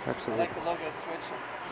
Absolutely. I like the logo of sweatshirts.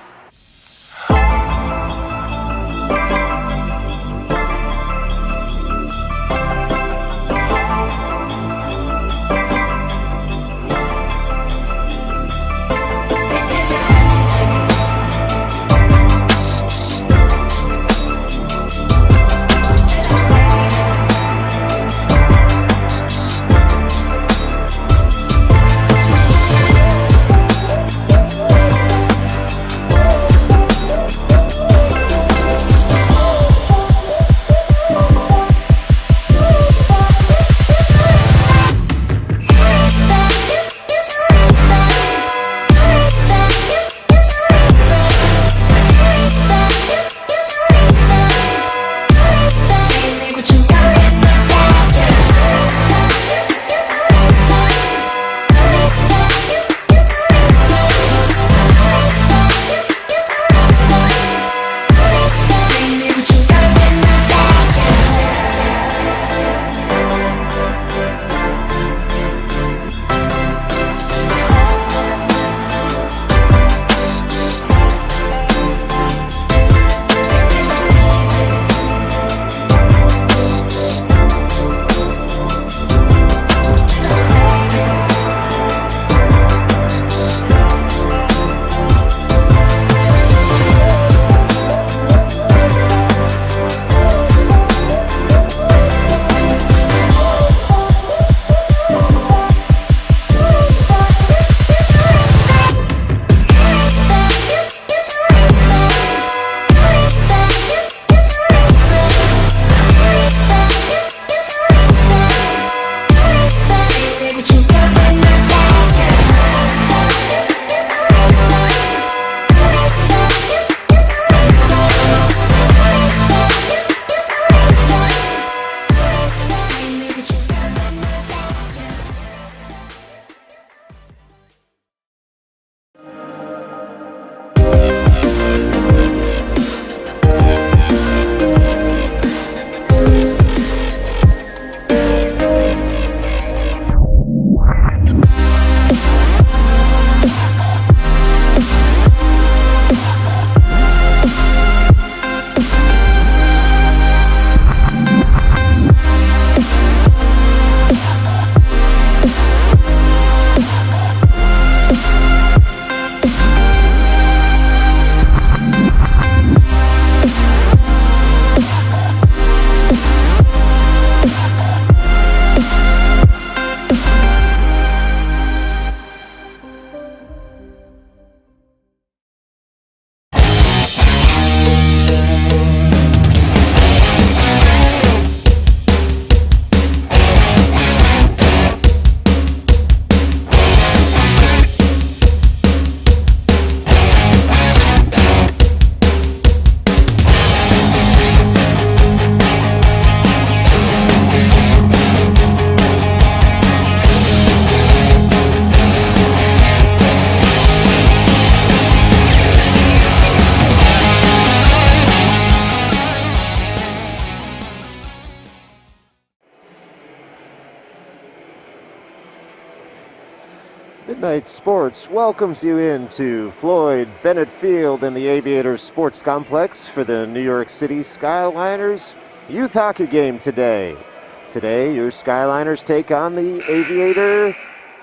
Midnight Sports welcomes you into Floyd Bennett Field in the Aviator Sports Complex for the New York City Skyliners youth hockey game today. Today, your Skyliners take on the Aviator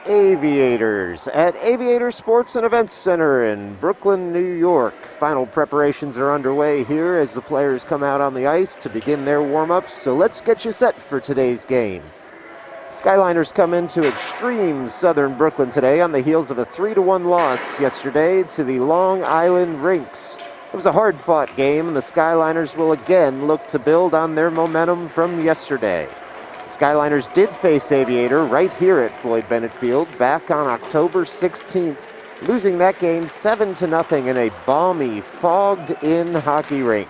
Aviators at Aviator Sports and Events Center in Brooklyn, New York. Final preparations are underway here as the players come out on the ice to begin their warm-ups, so let's get you set for today's game. Skyliners come into extreme southern Brooklyn today on the heels of a 3-1 loss yesterday to the Long Island Rinks. It was a hard-fought game, and the Skyliners will again look to build on their momentum from yesterday. Skyliners did face Aviator right here at Floyd Bennett Field back on October 16th, losing that game 7-0 in a balmy, fogged-in hockey rink.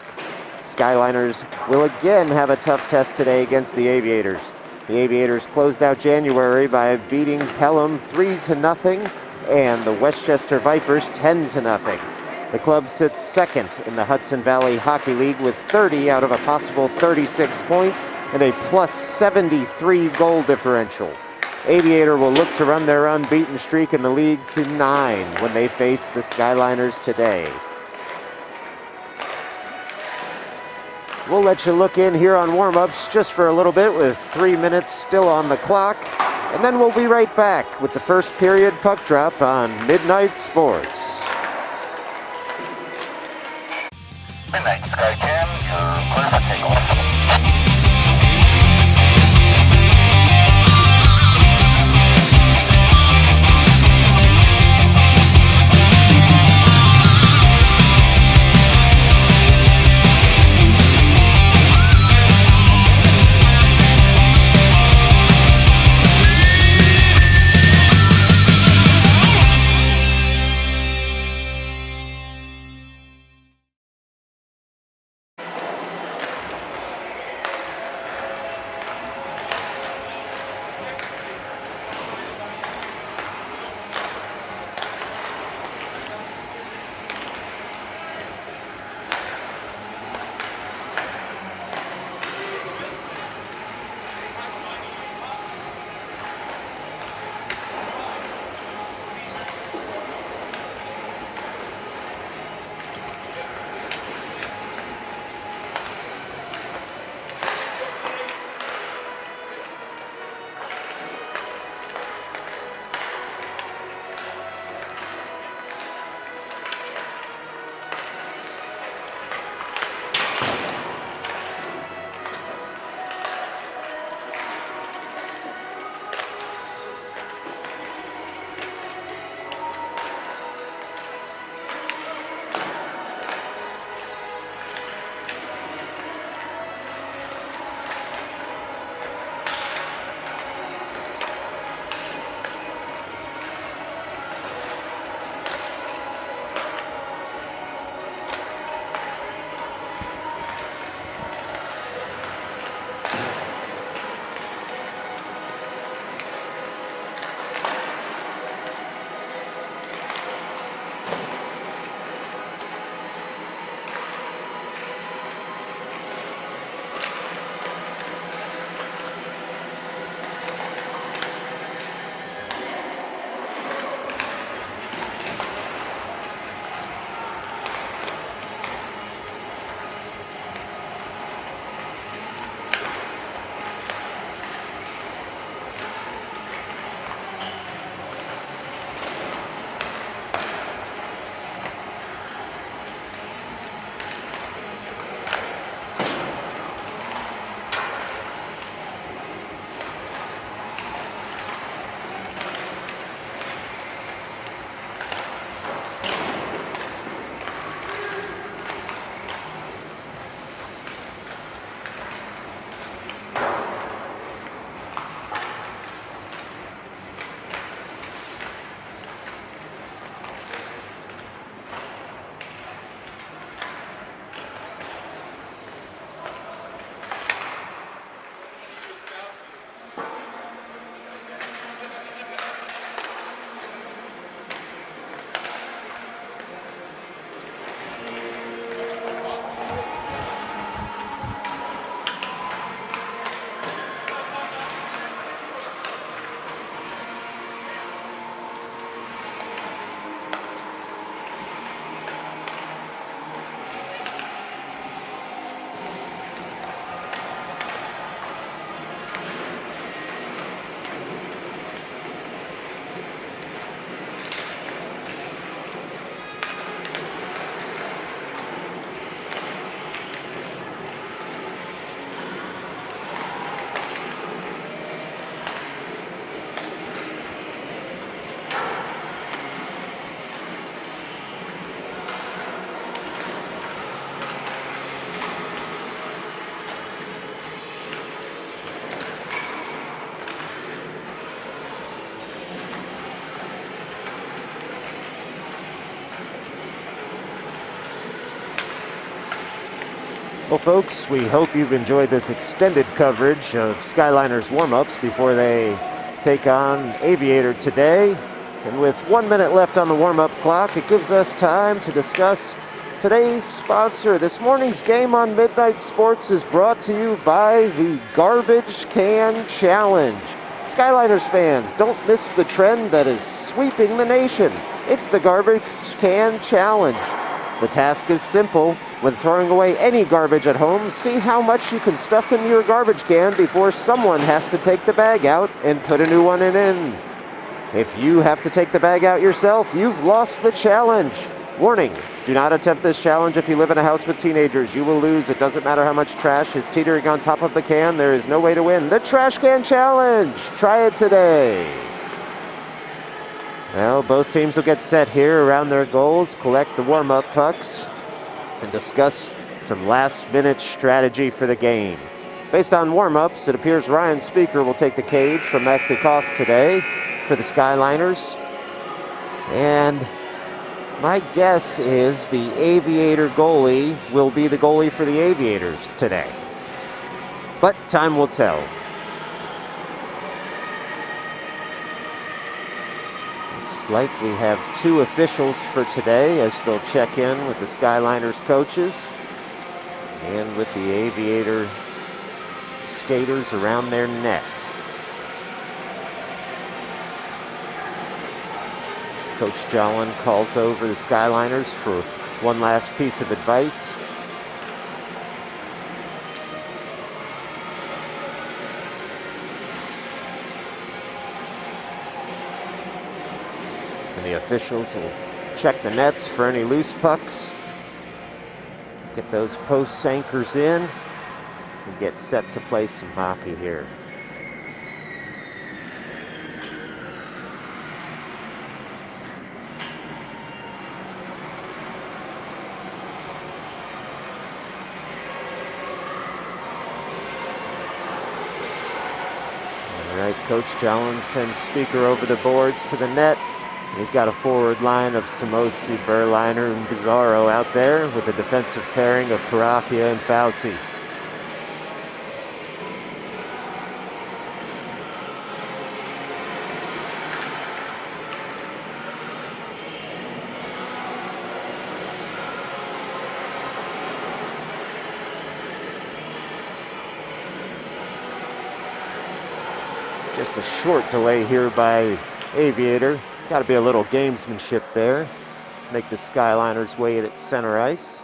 Skyliners will again have a tough test today against the Aviators. The Aviators closed out January by beating Pelham 3-0 and the Westchester Vipers 10-0. The club sits second in the Hudson Valley Hockey League with 30 out of a possible 36 points and a plus 73 goal differential. Aviator will look to run their unbeaten streak in the league to 9 when they face the Skyliners today. We'll let you look in here on warm-ups just for a little bit with 3 minutes still on the clock. And then we'll be right back with the first period puck drop on Midnight Sports. Midnight Skycam, you're clear for takeoff. Well, folks, we hope you've enjoyed this extended coverage of Skyliners warm-ups before they take on Aviator today. And with 1 minute left on the warm-up clock, it gives us time to discuss today's sponsor. This morning's game on Midnight Sports is brought to you by the Garbage Can Challenge. Skyliners fans, don't miss the trend that is sweeping the nation. It's the Garbage Can Challenge. The task is simple. When throwing away any garbage at home, see how much you can stuff in your garbage can before someone has to take the bag out and put a new one in. If you have to take the bag out yourself, you've lost the challenge. Warning, do not attempt this challenge if you live in a house with teenagers. You will lose. It doesn't matter how much trash is teetering on top of the can. There is no way to win. The Trash Can Challenge. Try it today. Well, both teams will get set here around their goals, collect the warm-up pucks, and discuss some last-minute strategy for the game. Based on warm-ups, it appears Ryan Speaker will take the cage from Maxie Cost today for the Skyliners. And my guess is the Aviator goalie will be the goalie for the Aviators today. But time will tell. Looks like we have two officials for today as they'll check in with the Skyliners coaches and with the Aviator skaters around their net. Coach Jolin calls over the Skyliners for one last piece of advice. And the officials will check the nets for any loose pucks. Get those post anchors in and get set to play some hockey here. Coach Jolin sends Speaker over the boards to the net. He's got a forward line of Samosi, Berliner, and Bizarro out there with a defensive pairing of Paracchia and Fauci. Just a short delay here by Aviator. Got to be a little gamesmanship there. Make the Skyliners wait at center ice.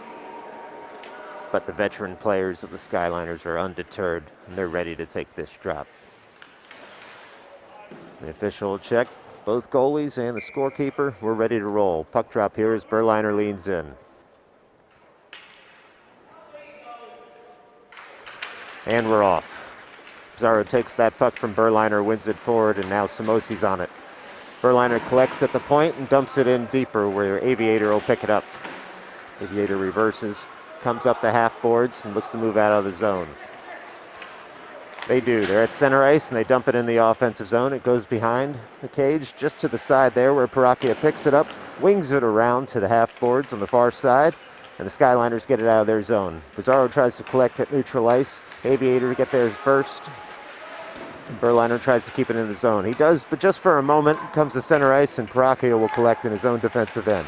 But the veteran players of the Skyliners are undeterred, and they're ready to take this drop. The official will check both goalies and the scorekeeper. We're ready to roll. Puck drop here as Berliner leans in. And we're off. Bizarro takes that puck from Berliner, wins it forward, and now Samosi's on it. Berliner collects at the point and dumps it in deeper where Aviator will pick it up. Aviator reverses, comes up the half boards, and looks to move out of the zone. They do. They're at center ice, and they dump it in the offensive zone. It goes behind the cage, just to the side there where Paracchia picks it up, wings it around to the half boards on the far side, and the Skyliners get it out of their zone. Bizarro tries to collect at neutral ice. Aviator to get there first. Berliner tries to keep it in the zone. He does, but just for a moment, comes to center ice, and Paracchia will collect in his own defensive end.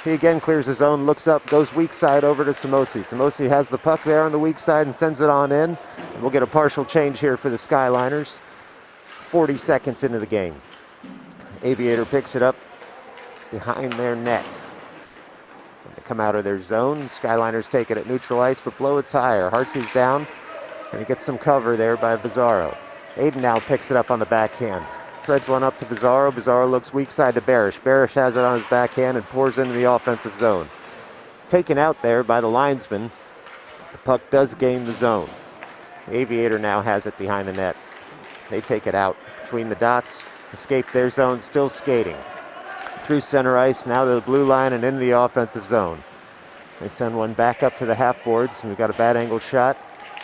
He again clears his zone, looks up, goes weak side over to Samosi. Samosi has the puck there on the weak side and sends it on in. And we'll get a partial change here for the Skyliners. 40 seconds into the game. Aviator picks it up behind their net. They come out of their zone. Skyliners take it at neutral ice, but blow a tire. Hartsy's down, and he gets some cover there by Bizarro. Aiden now picks it up on the backhand. Threads one up to Bizarro. Bizarro looks weak side to Barish. Barish has it on his backhand and pours into the offensive zone. Taken out there by the linesman. The puck does gain the zone. Aviator now has it behind the net. They take it out between the dots. Escape their zone, still skating. Through center ice, now to the blue line and into the offensive zone. They send one back up to the half boards, and we've got a bad angle shot.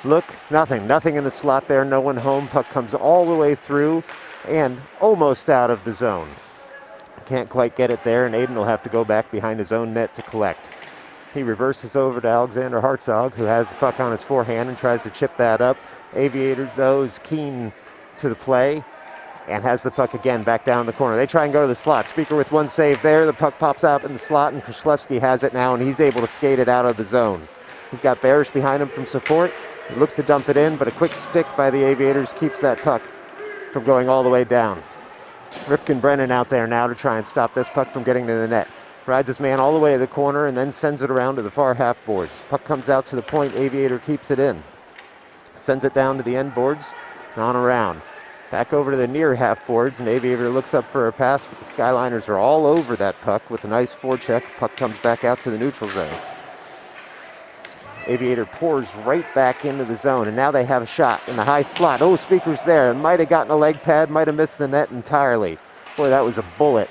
Look, nothing in the slot there, no one home. Puck comes all the way through and almost out of the zone. Can't quite get it there, and Aiden will have to go back behind his own net to collect. He reverses over to Alexander Hartzog, who has the puck on his forehand and tries to chip that up. Aviator, though, is keen to the play and has the puck again back down in the corner. They try and go to the slot. Speaker with one save there. The puck pops out in the slot, and Krzyzewski has it now, and he's able to skate it out of the zone. He's got Barish behind him from support. He looks to dump it in, but a quick stick by the Aviators keeps that puck from going all the way down. Ripken Brennan out there now to try and stop this puck from getting to the net. Rides his man all the way to the corner and then sends it around to the far half boards. Puck comes out to the point. Aviator keeps it in. Sends it down to the end boards and on around. Back over to the near half boards, and Aviator looks up for a pass, but the Skyliners are all over that puck with a nice forecheck. Puck comes back out to the neutral zone. Aviator pours right back into the zone, and now they have a shot in the high slot. Oh, Speaker's there. Might have gotten a leg pad, might have missed the net entirely. Boy, that was a bullet.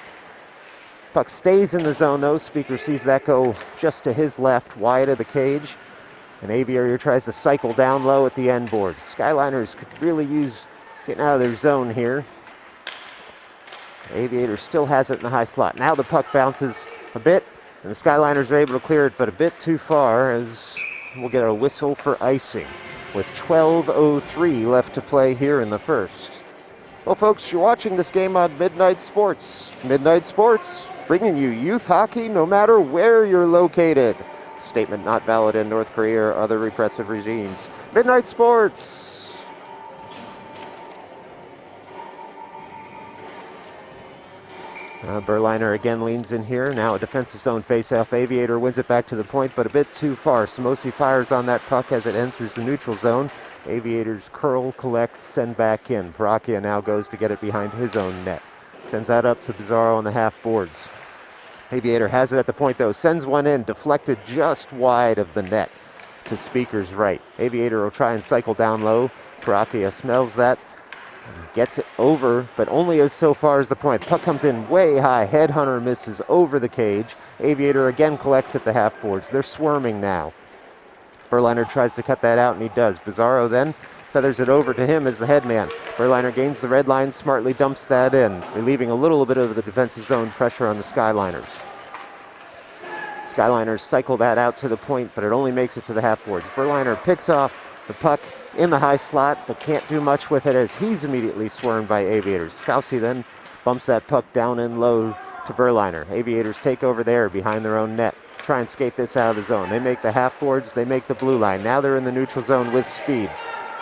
Puck stays in the zone, though. Speaker sees that go just to his left, wide of the cage. And Aviator tries to cycle down low at the end boards. Skyliners could really use getting out of their zone here. Aviator still has it in the high slot. Now the puck bounces a bit, and the Skyliners are able to clear it, but a bit too far, as we'll get a whistle for icing with 12:03 left to play here in the first. Well, folks, you're watching this game on Midnight Sports. Midnight Sports, bringing you youth hockey no matter where you're located. Statement not valid in North Korea or other repressive regimes. Midnight Sports. Berliner again leans in here. Now a defensive zone faceoff. Aviator wins it back to the point, but a bit too far. Samosi fires on that puck as it enters the neutral zone. Aviator's curl, collect, send back in. Parachia now goes to get it behind his own net. Sends that up to Bizarro on the half boards. Aviator has it at the point, though. Sends one in, deflected just wide of the net to Speaker's right. Aviator will try and cycle down low. Parachia smells that. Gets it over, but only as so far as the point. Puck comes in way high. Headhunter misses over the cage. Aviator again collects at the half boards. They're swarming now. Berliner tries to cut that out, and he does. Bizarro then feathers it over to him as the headman. Berliner gains the red line, smartly dumps that in, relieving a little bit of the defensive zone pressure on the Skyliners. Skyliners cycle that out to the point, but it only makes it to the half boards. Berliner picks off the puck in the high slot, but can't do much with it as he's immediately swarmed by Aviators. Fauci then bumps that puck down in low to Berliner. Aviators take over there behind their own net. Try and skate this out of the zone. They make the half boards, they make the blue line. Now they're in the neutral zone with speed.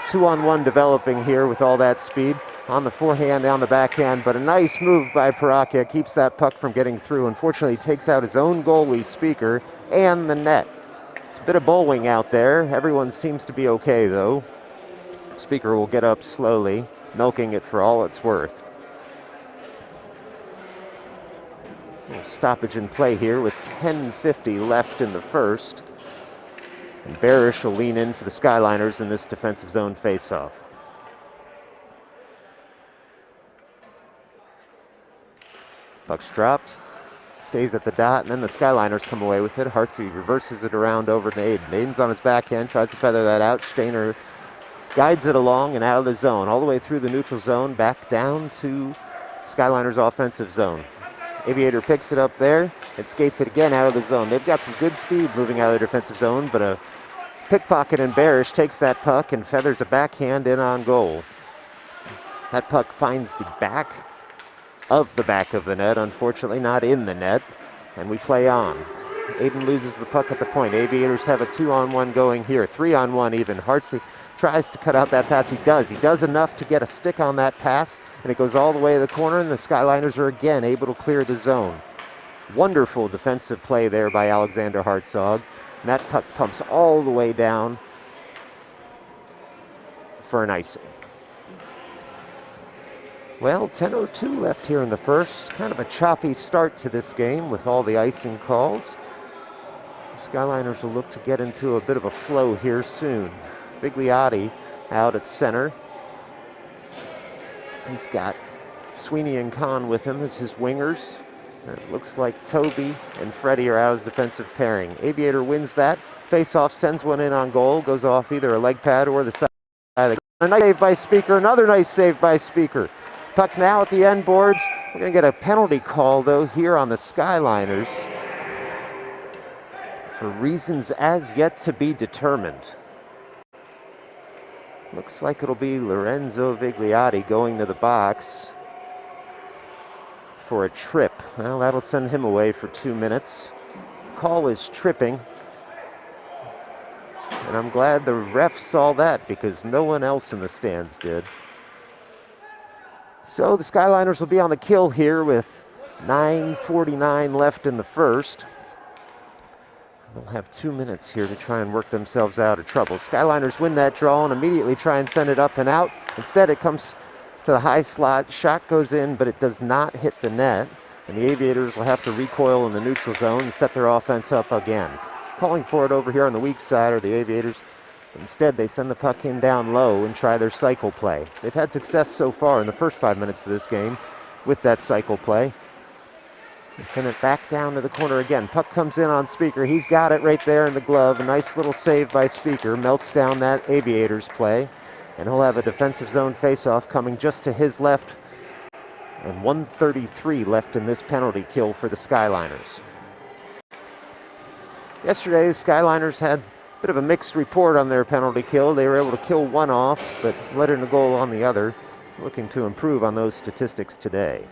2-on-1 developing here with all that speed. On the forehand, on the backhand, but a nice move by Parachia keeps that puck from getting through. Unfortunately, takes out his own goalie, Speaker, and the net. It's a bit of bowling out there. Everyone seems to be okay, though. Speaker will get up slowly, milking it for all it's worth. A little stoppage in play here with 10:50 left in the first. And Barish will lean in for the Skyliners in this defensive zone faceoff. Puck's dropped, stays at the dot, and then the Skyliners come away with it. Hartsey reverses it around over to Aiden. Aiden's on his backhand, tries to feather that out. Stainer guides it along and out of the zone, all the way through the neutral zone, back down to Skyliners' offensive zone. Aviator picks it up there and skates it again out of the zone. They've got some good speed moving out of the defensive zone, but a pickpocket and Barish takes that puck and feathers a backhand in on goal. That puck finds the back of the net, unfortunately not in the net, and we play on. Aiden loses the puck at the point. Aviators have a 2-on-1 going here, 3-on-1 even. Hartsey tries to cut out that pass. He does enough to get a stick on that pass, and it goes all the way to the corner, and the Skyliners are again able to clear the zone. Wonderful defensive play there by Alexander Hartzog, and that puck pumps all the way down for an icing. Well, 10:02 left here in the first. Kind of a choppy start to this game with all the icing calls. The Skyliners will look to get into a bit of a flow here soon. Bigliotti out at center. He's got Sweeney and Kahn with him as his wingers. And it looks like Toby and Freddie are out as defensive pairing. Aviator wins that. Face-off, sends one in on goal. Goes off either a leg pad or the side. A nice save by Speaker. Another nice save by Speaker. Puck now at the end boards. We're going to get a penalty call, though, here on the Skyliners for reasons as yet to be determined. Looks like it'll be Lorenzo Vigliotti going to the box for a trip. Well, that'll send him away for 2 minutes. Call is tripping. And I'm glad the ref saw that because no one else in the stands did. So the Skyliners will be on the kill here with 9:49 left in the first. They'll have 2 minutes here to try and work themselves out of trouble. Skyliners win that draw and immediately try and send it up and out. Instead, it comes to the high slot. Shot goes in, but it does not hit the net. And the Aviators will have to recoil in the neutral zone and set their offense up again. Calling for it over here on the weak side are the Aviators. Instead, they send the puck in down low and try their cycle play. They've had success so far in the first 5 minutes of this game with that cycle play. They send it back down to the corner again. Puck comes in on Speaker. He's got it right there in the glove. A nice little save by Speaker. Melts down that Aviators play. And he'll have a defensive zone faceoff coming just to his left. And 1:33 left in this penalty kill for the Skyliners. Yesterday, the Skyliners had a bit of a mixed report on their penalty kill. They were able to kill one off, but let in a goal on the other. Looking to improve on those statistics today.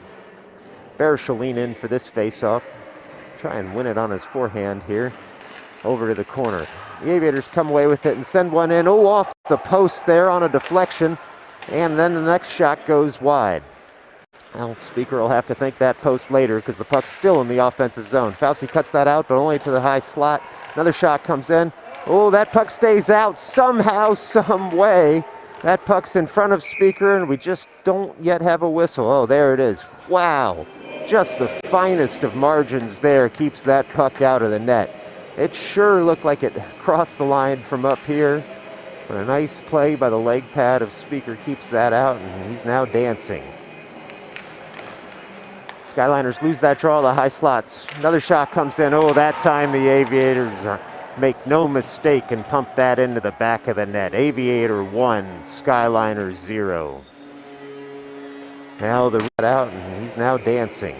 Barish will lean in for this faceoff. Try and win it on his forehand here. Over to the corner. The Aviators come away with it and send one in. Oh, off the post there on a deflection. And then the next shot goes wide. Well, Speaker will have to think that post later because the puck's still in the offensive zone. Fauci cuts that out, but only to the high slot. Another shot comes in. Oh, that puck stays out somehow, some way. That puck's in front of Speaker, and we just don't yet have a whistle. Oh, there it is. Wow. Just the finest of margins there keeps that puck out of the net. It sure looked like it crossed the line from up here. But a nice play by the leg pad of Speaker keeps that out, and he's now dancing. Skyliners lose that draw to the high slots. Another shot comes in. Oh, that time the Aviators make no mistake and pump that into the back of the net. Aviator 1, Skyliners 0. Now the red out, and he's now dancing.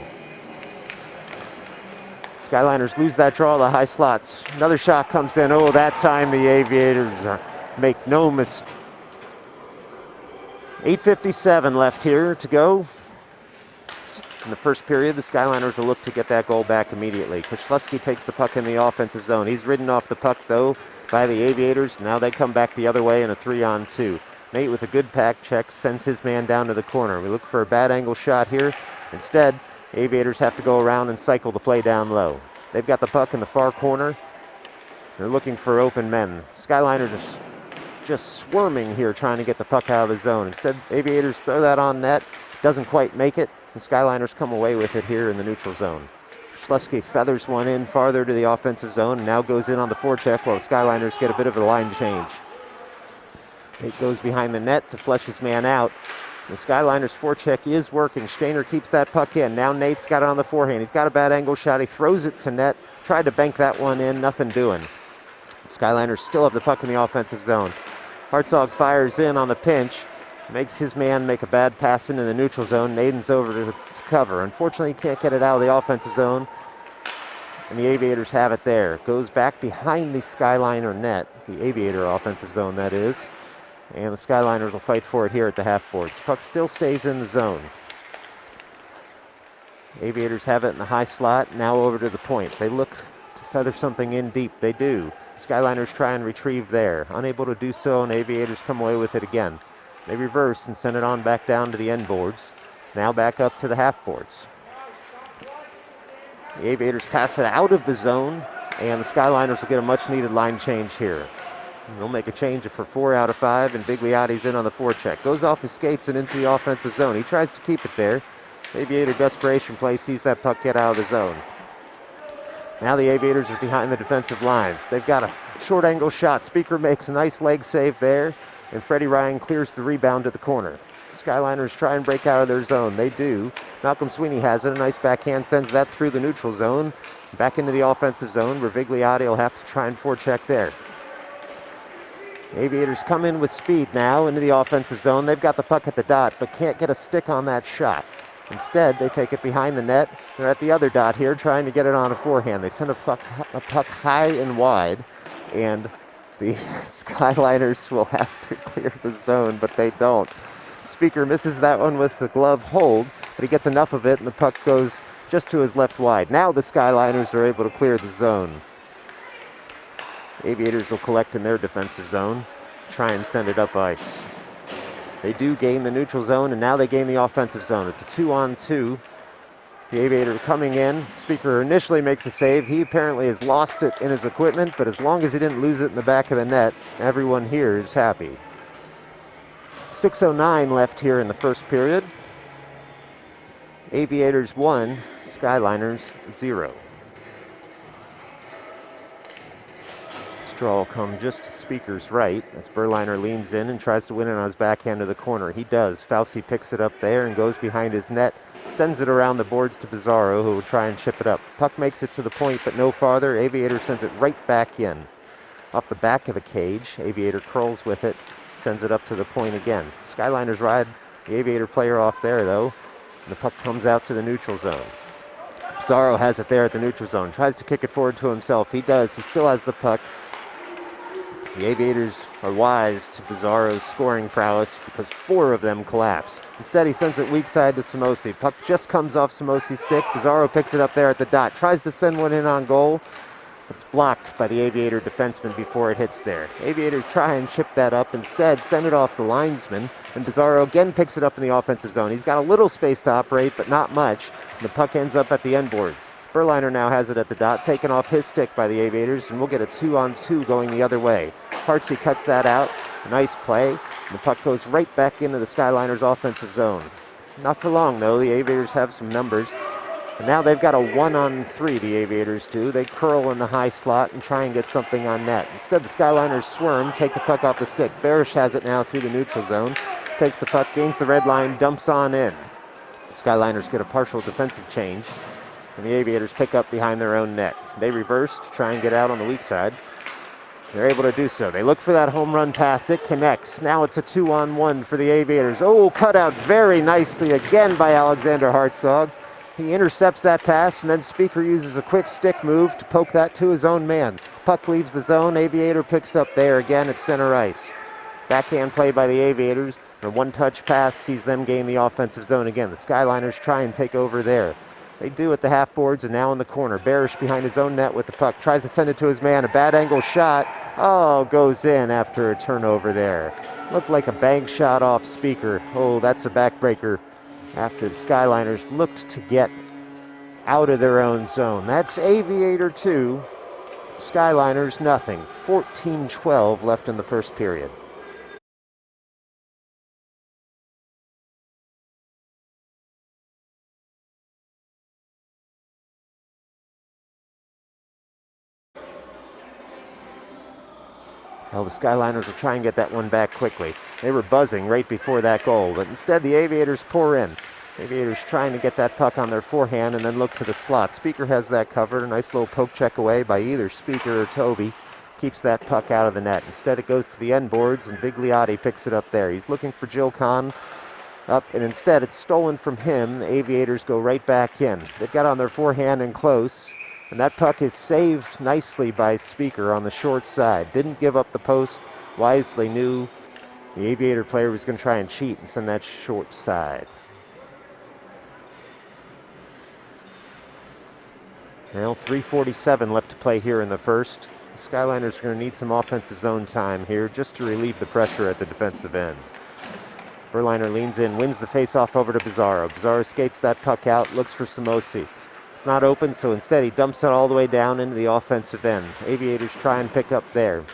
Skyliners lose that draw to the high slots. Another shot comes in. Oh, that time the Aviators make no mistake. 8:57 left here to go. In the first period, the Skyliners will look to get that goal back immediately. Koszlowski takes the puck in the offensive zone. He's ridden off the puck, though, by the Aviators. Now they come back the other way in a 3-on-2. Nate, with a good pack check, sends his man down to the corner. We look for a bad angle shot here. Instead, Aviators have to go around and cycle the play down low. They've got the puck in the far corner. They're looking for open men. Skyliners are just swarming here, trying to get the puck out of the zone. Instead, Aviators throw that on net. Doesn't quite make it. The Skyliners come away with it here in the neutral zone. Koszlowski feathers one in farther to the offensive zone and now goes in on the forecheck while the Skyliners get a bit of a line change. Nate goes behind the net to flush his man out. The Skyliners forecheck is working. Stainer keeps that puck in. Now Nate's got it on the forehand. He's got a bad angle shot. He throws it to net. Tried to bank that one in. Nothing doing. The Skyliners still have the puck in the offensive zone. Hartzog fires in on the pinch. Makes his man make a bad pass into the neutral zone. Naden's over to cover. Unfortunately, he can't get it out of the offensive zone. And the Aviators have it there. Goes back behind the Skyliner net. The Aviator offensive zone, that is. And the Skyliners will fight for it here at the half boards. Puck still stays in the zone. Aviators have it in the high slot. Now over to the point. They look to feather something in deep. They do. Skyliners try and retrieve there. Unable to do so, and Aviators come away with it again. They reverse and send it on back down to the end boards. Now back up to the half boards. The Aviators pass it out of the zone, and the Skyliners will get a much needed line change here. They'll make a change for 4 out of 5, and Bigliotti's in on the forecheck. Goes off his skates and into the offensive zone. He tries to keep it there. Aviator desperation play, sees that puck get out of the zone. Now the Aviators are behind the defensive lines. They've got a short angle shot. Speaker makes a nice leg save there, and Freddie Ryan clears the rebound to the corner. Skyliners try and break out of their zone. They do. Malcolm Sweeney has it. A nice backhand sends that through the neutral zone. Back into the offensive zone where Bigliotti will have to try and forecheck there. Aviators come in with speed now into the offensive zone. They've got the puck at the dot, but can't get a stick on that shot. Instead, they take it behind the net. They're at the other dot here, trying to get it on a forehand. They send a puck high and wide, and the Skyliners will have to clear the zone, but they don't. Speaker misses that one with the glove hold, but he gets enough of it, and the puck goes just to his left wide. Now the Skyliners are able to clear the zone. Aviators will collect in their defensive zone, try and send it up ice. They do gain the neutral zone, and now they gain the offensive zone. It's a 2-on-2. The Aviator coming in. Speaker initially makes a save. He apparently has lost it in his equipment, but as long as he didn't lose it in the back of the net, everyone here is happy. 6:09 left here in the first period. Aviators 1, Skyliners 0. Straw will come just to Speaker's right as Berliner leans in and tries to win it on his backhand to the corner. He does. Fauci picks it up there and goes behind his net, sends it around the boards to Pizarro, who will try and chip it up. Puck makes it to the point, but no farther. Aviator sends it right back in. Off the back of the cage, Aviator curls with it, sends it up to the point again. Skyliners ride the Aviator player off there, though. And the puck comes out to the neutral zone. Pizarro has it there at the neutral zone. Tries to kick it forward to himself. He does. He still has the puck. The Aviators are wise to Pizarro's scoring prowess because 4 of them collapse. Instead, he sends it weak side to Samosi. Puck just comes off Samosi's stick. Pizarro picks it up there at the dot. Tries to send one in on goal, but it's blocked by the Aviator defenseman before it hits there. Aviator try and chip that up. Instead, send it off the linesman, and Pizarro again picks it up in the offensive zone. He's got a little space to operate, but not much. And the puck ends up at the end boards. Berliner now has it at the dot, taken off his stick by the Aviators, and we'll get a 2-on-2 going the other way. Hartsey cuts that out. Nice play. And the puck goes right back into the Skyliners' offensive zone. Not for long, though. The Aviators have some numbers. And now they've got a 1-on-3, the Aviators do. They curl in the high slot and try and get something on net. Instead, the Skyliners swerm, take the puck off the stick. Barish has it now through the neutral zone. Takes the puck, gains the red line, dumps on in. The Skyliners get a partial defensive change, and the Aviators pick up behind their own net. They reverse to try and get out on the weak side. They're able to do so. They look for that home run pass. It connects. Now it's a 2-on-1 for the Aviators. Oh, cut out very nicely again by Alexander Hartzog. He intercepts that pass, and then Speaker uses a quick stick move to poke that to his own man. Puck leaves the zone. Aviator picks up there again at center ice. Backhand play by the Aviators. A one-touch pass sees them gain the offensive zone again. The Skyliners try and take over there. They do at the half boards and now in the corner. Barish behind his own net with the puck. Tries to send it to his man. A bad angle shot. Oh, goes in after a turnover there. Looked like a bank shot off Speaker. Oh, that's a backbreaker after the Skyliners looked to get out of their own zone. That's Aviator 2, Skyliners nothing. 14-12 left in the first period. Well, the Skyliners will try and get that one back quickly. They were buzzing right before that goal, but instead the Aviators pour in. Aviators trying to get that puck on their forehand and then look to the slot. Speaker has that covered. A nice little poke check away by either Speaker or Toby. Keeps that puck out of the net. Instead it goes to the end boards and Vigliotti picks it up there. He's looking for Jill Kahn up, and instead it's stolen from him. The Aviators go right back in. They've got on their forehand and close. And that puck is saved nicely by Speaker on the short side. Didn't give up the post. Wisely knew the Aviator player was going to try and cheat and send that short side. Now 3:47 left to play here in the first. The Skyliners are going to need some offensive zone time here just to relieve the pressure at the defensive end. Berliner leans in, wins the faceoff over to Pizarro. Pizarro skates that puck out, looks for Samosi. It's not open, so instead he dumps it all the way down into the offensive end. Aviators try and pick up there.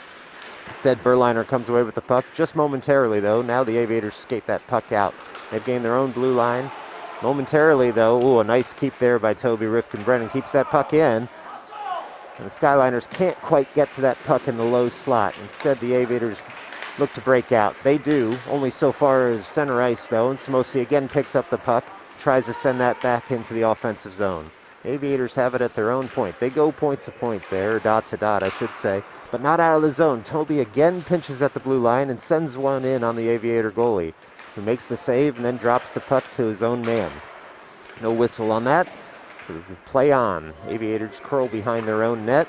Instead, Berliner comes away with the puck, just momentarily though. Now the Aviators skate that puck out. They've gained their own blue line. Momentarily though, ooh, a nice keep there by Toby Rifkin-Brennan. Keeps that puck in. And the Skyliners can't quite get to that puck in the low slot. Instead, the Aviators look to break out. They do, only so far as center ice though, and Samosi again picks up the puck, tries to send that back into the offensive zone. Aviators have it at their own point. They go point to point there, or dot to dot, I should say, but not out of the zone. Toby again pinches at the blue line and sends one in on the Aviator goalie, who makes the save and then drops the puck to his own man. No whistle on that, so we play on. Aviators curl behind their own net,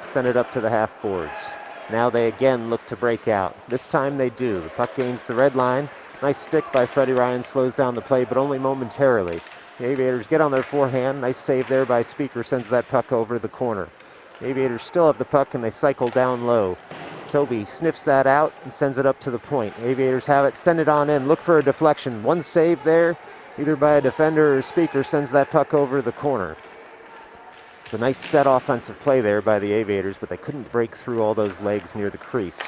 send it up to the half boards. Now they again look to break out. This time they do. The puck gains the red line. Nice stick by Freddie Ryan, slows down the play, but only momentarily. The Aviators get on their forehand. Nice save there by Speaker, sends that puck over the corner. The Aviators still have the puck and they cycle down low. Toby sniffs that out and sends it up to the point. Aviators have it, send it on in, look for a deflection. One save there, either by a defender or a speaker, sends that puck over the corner. It's a nice set offensive play there by the Aviators, but they couldn't break through all those legs near the crease.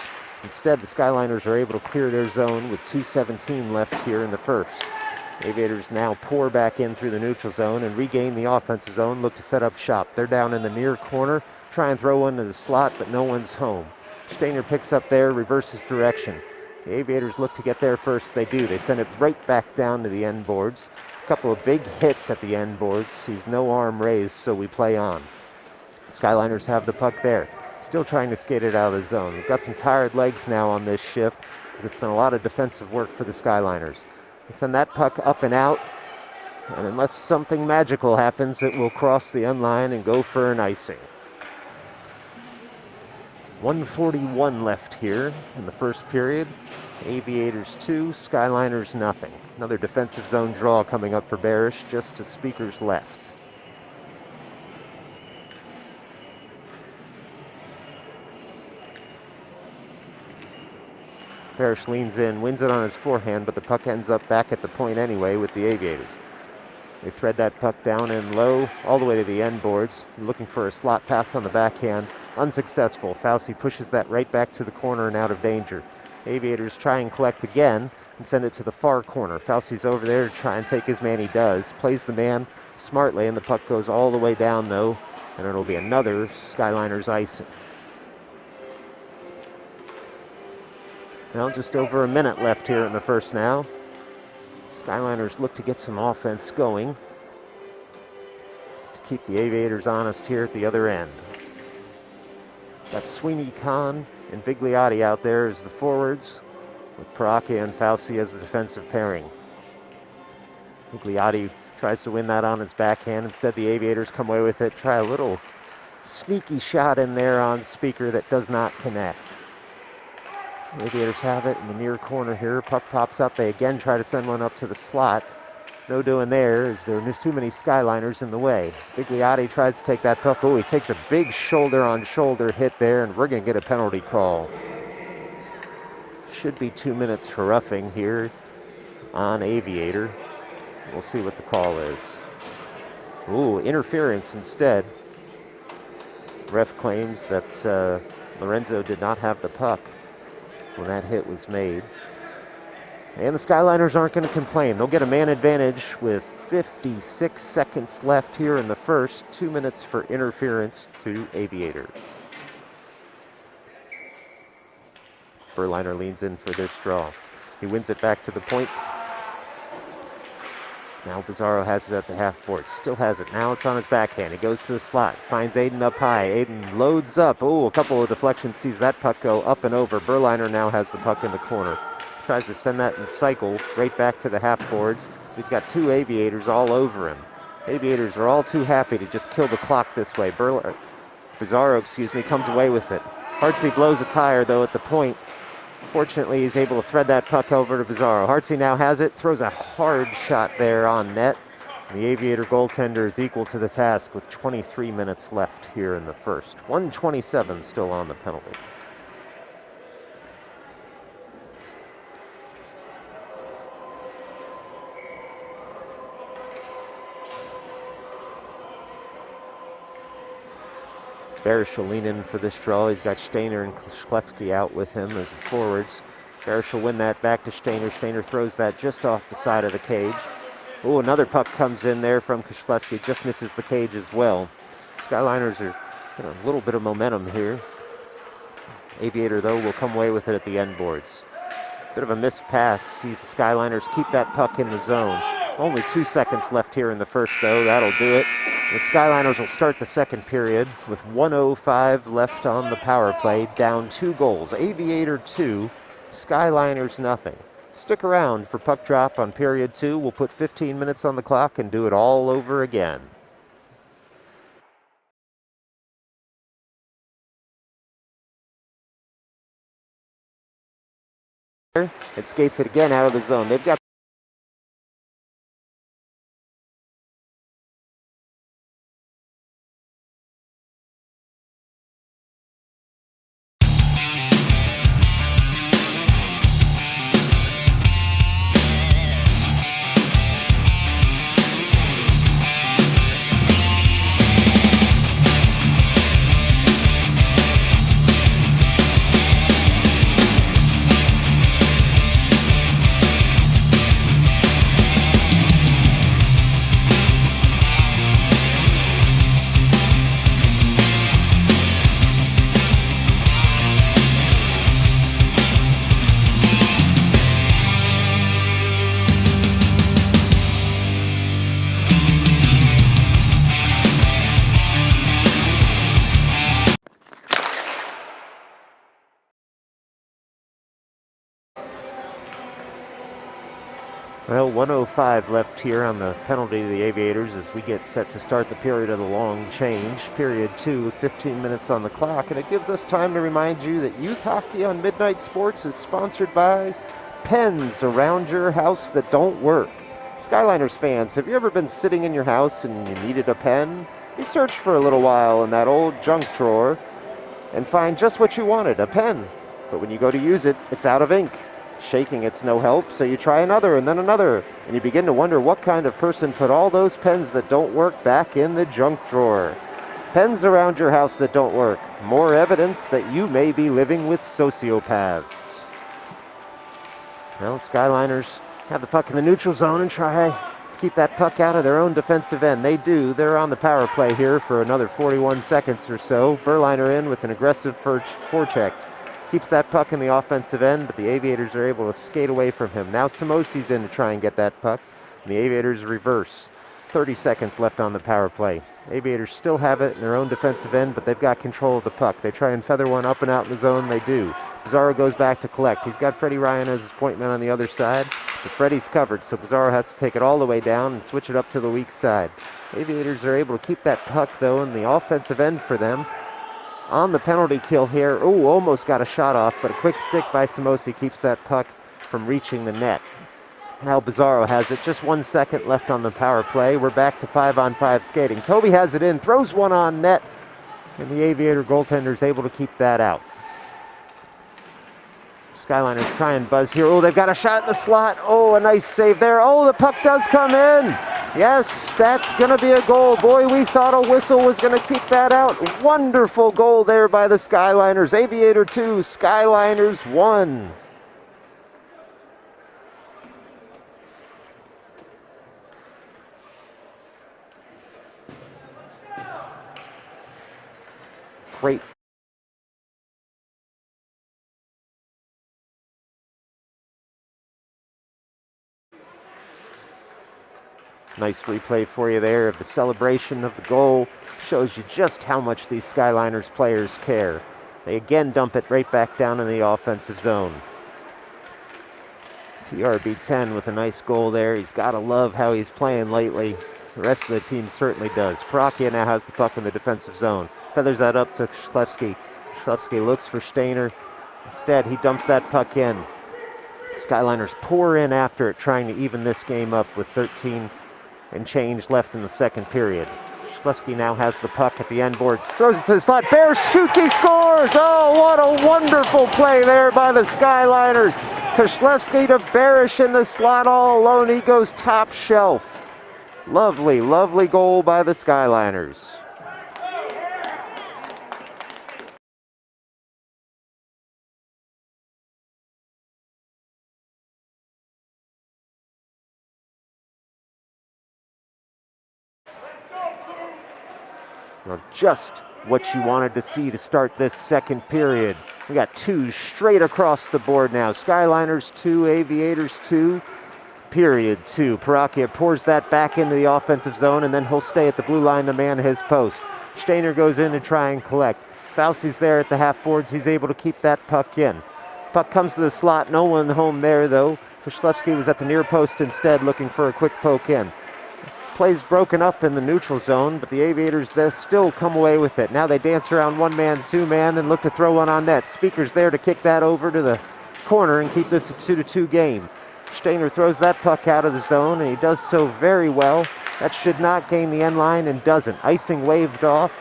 Instead, the Skyliners are able to clear their zone with 2:17 left here in the first. Aviators now pour back in through the neutral zone and regain the offensive zone, look to set up shop. They're down in the near corner, try and throw one to the slot, but no one's home. Steiner picks up there, reverses direction. The Aviators look to get there first. They do. They send it right back down to the end boards. A couple of big hits at the end boards. He's no arm raised, so we play on. The Skyliners have the puck there. Still trying to skate it out of the zone. We've got some tired legs now on this shift, because it's been a lot of defensive work for the Skyliners. They send that puck up and out, and unless something magical happens, it will cross the end line and go for an icing. 1:41 left here in the first period. Aviators 2, Skyliners nothing. Another defensive zone draw coming up for Barish, just to Speaker's left. Barish leans in, wins it on his forehand, but the puck ends up back at the point anyway with the Aviators. They thread that puck down and low all the way to the end boards, looking for a slot pass on the backhand. Unsuccessful. Fauci pushes that right back to the corner and out of danger. Aviators try and collect again and send it to the far corner. Fauci's over there to try and take his man. He does. Plays the man smartly, and the puck goes all the way down, though, and it'll be another Skyliners icing. Well, just over a minute left here in the first now. Skyliners look to get some offense going to keep the Aviators honest here at the other end. Got Sweeney, Kahn, and Bigliotti out there as the forwards, with Paracchia and Fauci as the defensive pairing. Bigliotti tries to win that on his backhand. Instead, the Aviators come away with it. Try a little sneaky shot in there on Speaker that does not connect. The Aviators have it in the near corner here. Puck pops up. They again try to send one up to the slot. No doing there, as there's too many Skyliners in the way. Bigliotti tries to take that puck. Oh, he takes a big shoulder-on-shoulder hit there, and we're going to get a penalty call. Should be 2 minutes for roughing here on Aviator. We'll see what the call is. Ooh, interference instead. Ref claims that Lorenzo did not have the puck when that hit was made. And the Skyliners aren't going to complain. They'll get a man advantage with 56 seconds left here in the first. 2 minutes for interference to Aviator. Berliner leans in for this draw. He wins it back to the point. Now Pizarro has it at the half board. Still has it. Now it's on his backhand. He goes to the slot. Finds Aiden up high. Aiden loads up. Oh, a couple of deflections. Sees that puck go up and over. Berliner now has the puck in the corner. Tries to send that in cycle right back to the half boards. He's got two Aviators all over him. Aviators are all too happy to just kill the clock this way. Pizarro, comes away with it. Hartsey blows a tire, though, at the point. Fortunately, he's able to thread that puck over to Pizarro. Hartsey now has it, throws a hard shot there on net. The Aviator goaltender is equal to the task with 23 minutes left here in the first. 1:27 still on the penalty. Barish will lean in for this draw. He's got Steiner and Klefsky out with him as the forwards. Barish will win that back to Steiner. Steiner throws that just off the side of the cage. Oh, another puck comes in there from Klefsky. Just misses the cage as well. Skyliners are getting a little bit of momentum here. Aviator, though, will come away with it at the end boards. Bit of a missed pass. Sees the Skyliners keep that puck in the zone. Only 2 seconds left here in the first, though. That'll do it. The Skyliners will start the second period with 1:05 left on the power play, down 2 goals. Aviator 2, Skyliners nothing. Stick around for puck drop on period 2. We'll put 15 minutes on the clock and do it all over again. It skates it again out of the zone. They've got Well, 1:05 left here on the penalty to the Aviators as we get set to start the period of the long change. Period 2 with 15 minutes on the clock. And it gives us time to remind you that youth hockey on Midnight Sports is sponsored by pens around your house that don't work. Skyliners fans, have you ever been sitting in your house and you needed a pen? You search for a little while in that old junk drawer and find just what you wanted, a pen. But when you go to use it, it's out of ink. Shaking it's no help, so you try another and then another, and you begin to wonder what kind of person put all those pens that don't work back in the junk drawer. Pens around your house that don't work. More evidence that you may be living with sociopaths. Well, Skyliners have the puck in the neutral zone and try to keep that puck out of their own defensive end. They do. They're on the power play here for another 41 seconds or so. Berliner in with an aggressive forecheck. Keeps that puck in the offensive end, but the Aviators are able to skate away from him. Now Samosi's in to try and get that puck, and the Aviators reverse. 30 seconds left on the power play. Aviators still have it in their own defensive end, but they've got control of the puck. They try and feather one up and out in the zone. They do. Pizarro goes back to collect. He's got Freddie Ryan as his point man on the other side, but Freddie's covered, so Pizarro has to take it all the way down and switch it up to the weak side. Aviators are able to keep that puck, though, in the offensive end for them. On the penalty kill here, almost got a shot off, but a quick stick by Samosi keeps that puck from reaching the net. Now Pizarro has it, just 1 second left on the power play. We're back to 5-on-5 skating. Toby has it in, throws one on net, and the Aviator goaltender is able to keep that out. Skyliners try and buzz here. They've got a shot in the slot. A nice save there. The puck does come in. Yes, that's going to be a goal. Boy, we thought a whistle was going to keep that out. Wonderful goal there by the Skyliners. Aviator 2, Skyliners 1. Great. Nice replay for you there of the celebration of the goal. Shows you just how much these Skyliners players care. They again dump it right back down in the offensive zone. TRB10 with a nice goal there. He's got to love how he's playing lately. The rest of the team certainly does. Parakia now has the puck in the defensive zone. Feathers that up to Schlewski. Schlewski looks for Stainer. Instead, he dumps that puck in. Skyliners pour in after it, trying to even this game up with 13 and change left in the second period. Schlewski now has the puck at the end boards, throws it to the slot. Bear shoots, he scores! What a wonderful play there by the Skyliners. Koslewski to Barish in the slot all alone. He goes top shelf. Lovely, lovely goal by the Skyliners. Well, just what you wanted to see to start this second period. We got two straight across the board now. Skyliners 2, Aviators 2, period 2. Parakia pours that back into the offensive zone, and then he'll stay at the blue line to man his post. Stainer goes in to try and collect. Fauci's there at the half boards. He's able to keep that puck in. Puck comes to the slot. No one home there, though. Koslewski was at the near post instead, looking for a quick poke in. Play's broken up in the neutral zone, but the Aviators still come away with it. Now they dance around one man, two man, and look to throw one on net. Speaker's there to kick that over to the corner and keep this a 2-2 game. Stainer throws that puck out of the zone, and he does so very well. That should not gain the end line and doesn't. Icing waved off.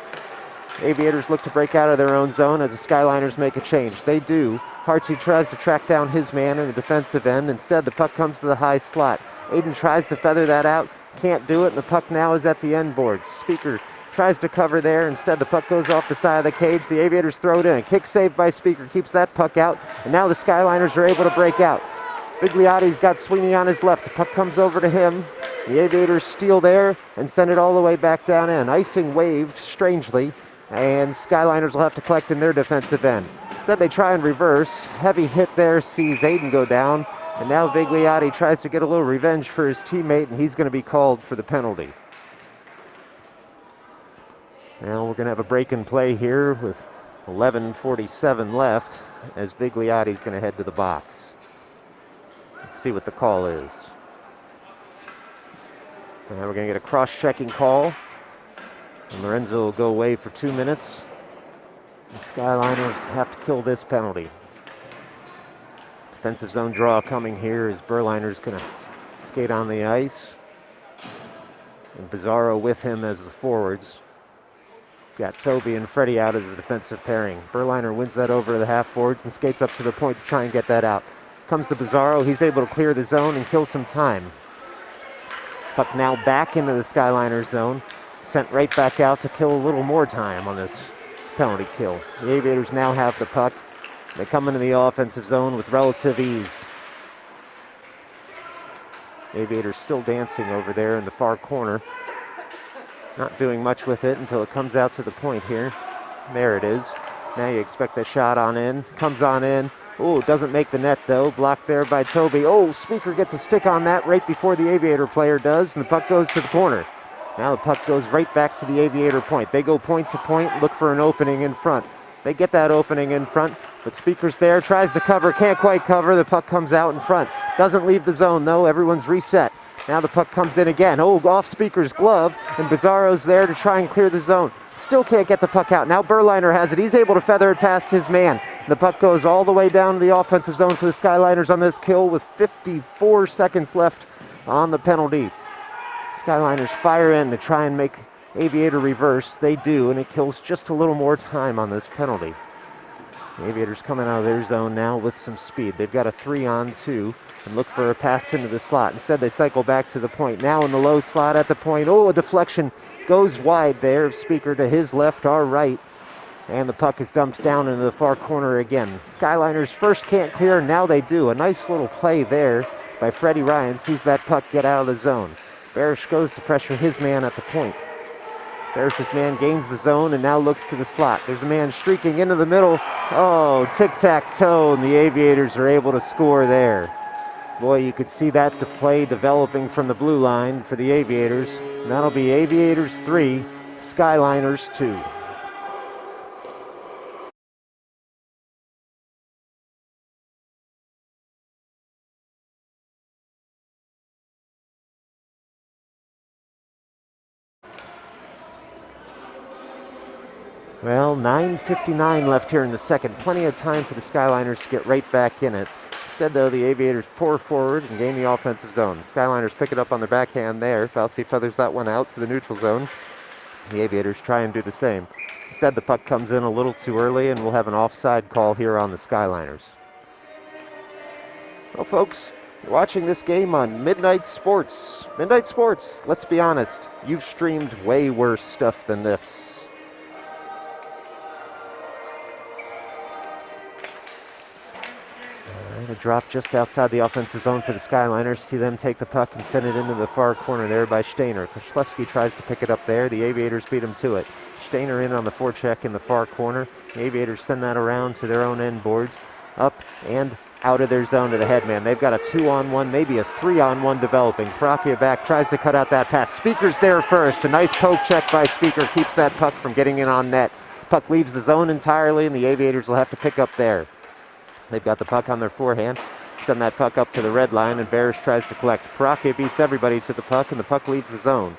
Aviators look to break out of their own zone as the Skyliners make a change. They do. Hartsey tries to track down his man in the defensive end. Instead, the puck comes to the high slot. Aiden tries to feather that out. Can't do it, and the puck now is at the end boards. Speaker tries to cover there. Instead, the puck goes off the side of the cage. The Aviators throw it in. A kick saved by Speaker keeps that puck out, and now the Skyliners are able to break out. Vigliotti's got Sweeney on his left. The puck comes over to him. The Aviators steal there and send it all the way back down in. Icing waved, strangely, and Skyliners will have to collect in their defensive end. Instead, they try and reverse. Heavy hit there sees Aiden go down. And now Vigliotti tries to get a little revenge for his teammate, and he's going to be called for the penalty. Now we're going to have a break and play here with 11:47 left as Vigliotti's going to head to the box. Let's see what the call is. Now we're going to get a cross-checking call. And Lorenzo will go away for 2 minutes. The Skyliners have to kill this penalty. Defensive zone draw coming here as Berliner's going to skate on the ice. And Bizarro with him as the forwards. Got Toby and Freddie out as a defensive pairing. Berliner wins that over to the half boards and skates up to the point to try and get that out. Comes to Bizarro. He's able to clear the zone and kill some time. Puck now back into the Skyliner zone. Sent right back out to kill a little more time on this penalty kill. The Aviators now have the puck. They come into the offensive zone with relative ease. Aviators still dancing over there in the far corner. Not doing much with it until it comes out to the point here. There it is. Now you expect a shot on in. Comes on in. Oh, doesn't make the net though. Blocked there by Toby. Oh, Speaker gets a stick on that right before the Aviator player does, and the puck goes to the corner. Now the puck goes right back to the Aviator point. They go point to point, look for an opening in front. They get that opening in front, but Speaker's there, tries to cover, can't quite cover. The puck comes out in front. Doesn't leave the zone though, everyone's reset. Now the puck comes in again. Oh, off Speaker's glove, and Bizarro's there to try and clear the zone. Still can't get the puck out. Now Berliner has it. He's able to feather it past his man. The puck goes all the way down to the offensive zone for the Skyliners on this kill with 54 seconds left on the penalty. Skyliners fire in to try and make Aviator reverse. They do, and it kills just a little more time on this penalty. The Aviators coming out of their zone now with some speed. They've got a 3-on-2 and look for a pass into the slot. Instead, they cycle back to the point. Now in the low slot at the point. Oh, a deflection goes wide there. Speaker to his left, our right. And the puck is dumped down into the far corner again. Skyliners first can't clear, now they do. A nice little play there by Freddie Ryan. Sees that puck get out of the zone. Barish goes to pressure his man at the point. Barish's man gains the zone and now looks to the slot. There's a man streaking into the middle. Oh, tic-tac-toe, and the Aviators are able to score there. Boy, you could see that play developing from the blue line for the Aviators. And that'll be Aviators 3, Skyliners 2. Well, 9:59 left here in the second. Plenty of time for the Skyliners to get right back in it. Instead, though, the Aviators pour forward and gain the offensive zone. The Skyliners pick it up on their backhand there. Falsey feathers that one out to the neutral zone. The Aviators try and do the same. Instead, the puck comes in a little too early, and we'll have an offside call here on the Skyliners. Well, folks, you're watching this game on Midnight Sports. Midnight Sports, let's be honest, you've streamed way worse stuff than this. A drop just outside the offensive zone for the Skyliners. See them take the puck and send it into the far corner there by Stainer. Koslewski tries to pick it up there. The Aviators beat him to it. Stainer in on the forecheck in the far corner. The Aviators send that around to their own end boards. Up and out of their zone to the headman. They've got a 2-on-1, maybe a 3-on-1 developing. Parakia back, tries to cut out that pass. Speaker's there first. A nice poke check by Speaker keeps that puck from getting in on net. Puck leaves the zone entirely, and the Aviators will have to pick up there. They've got the puck on their forehand. Send that puck up to the red line, and Barish tries to collect. Parakia beats everybody to the puck, and the puck leaves the zone.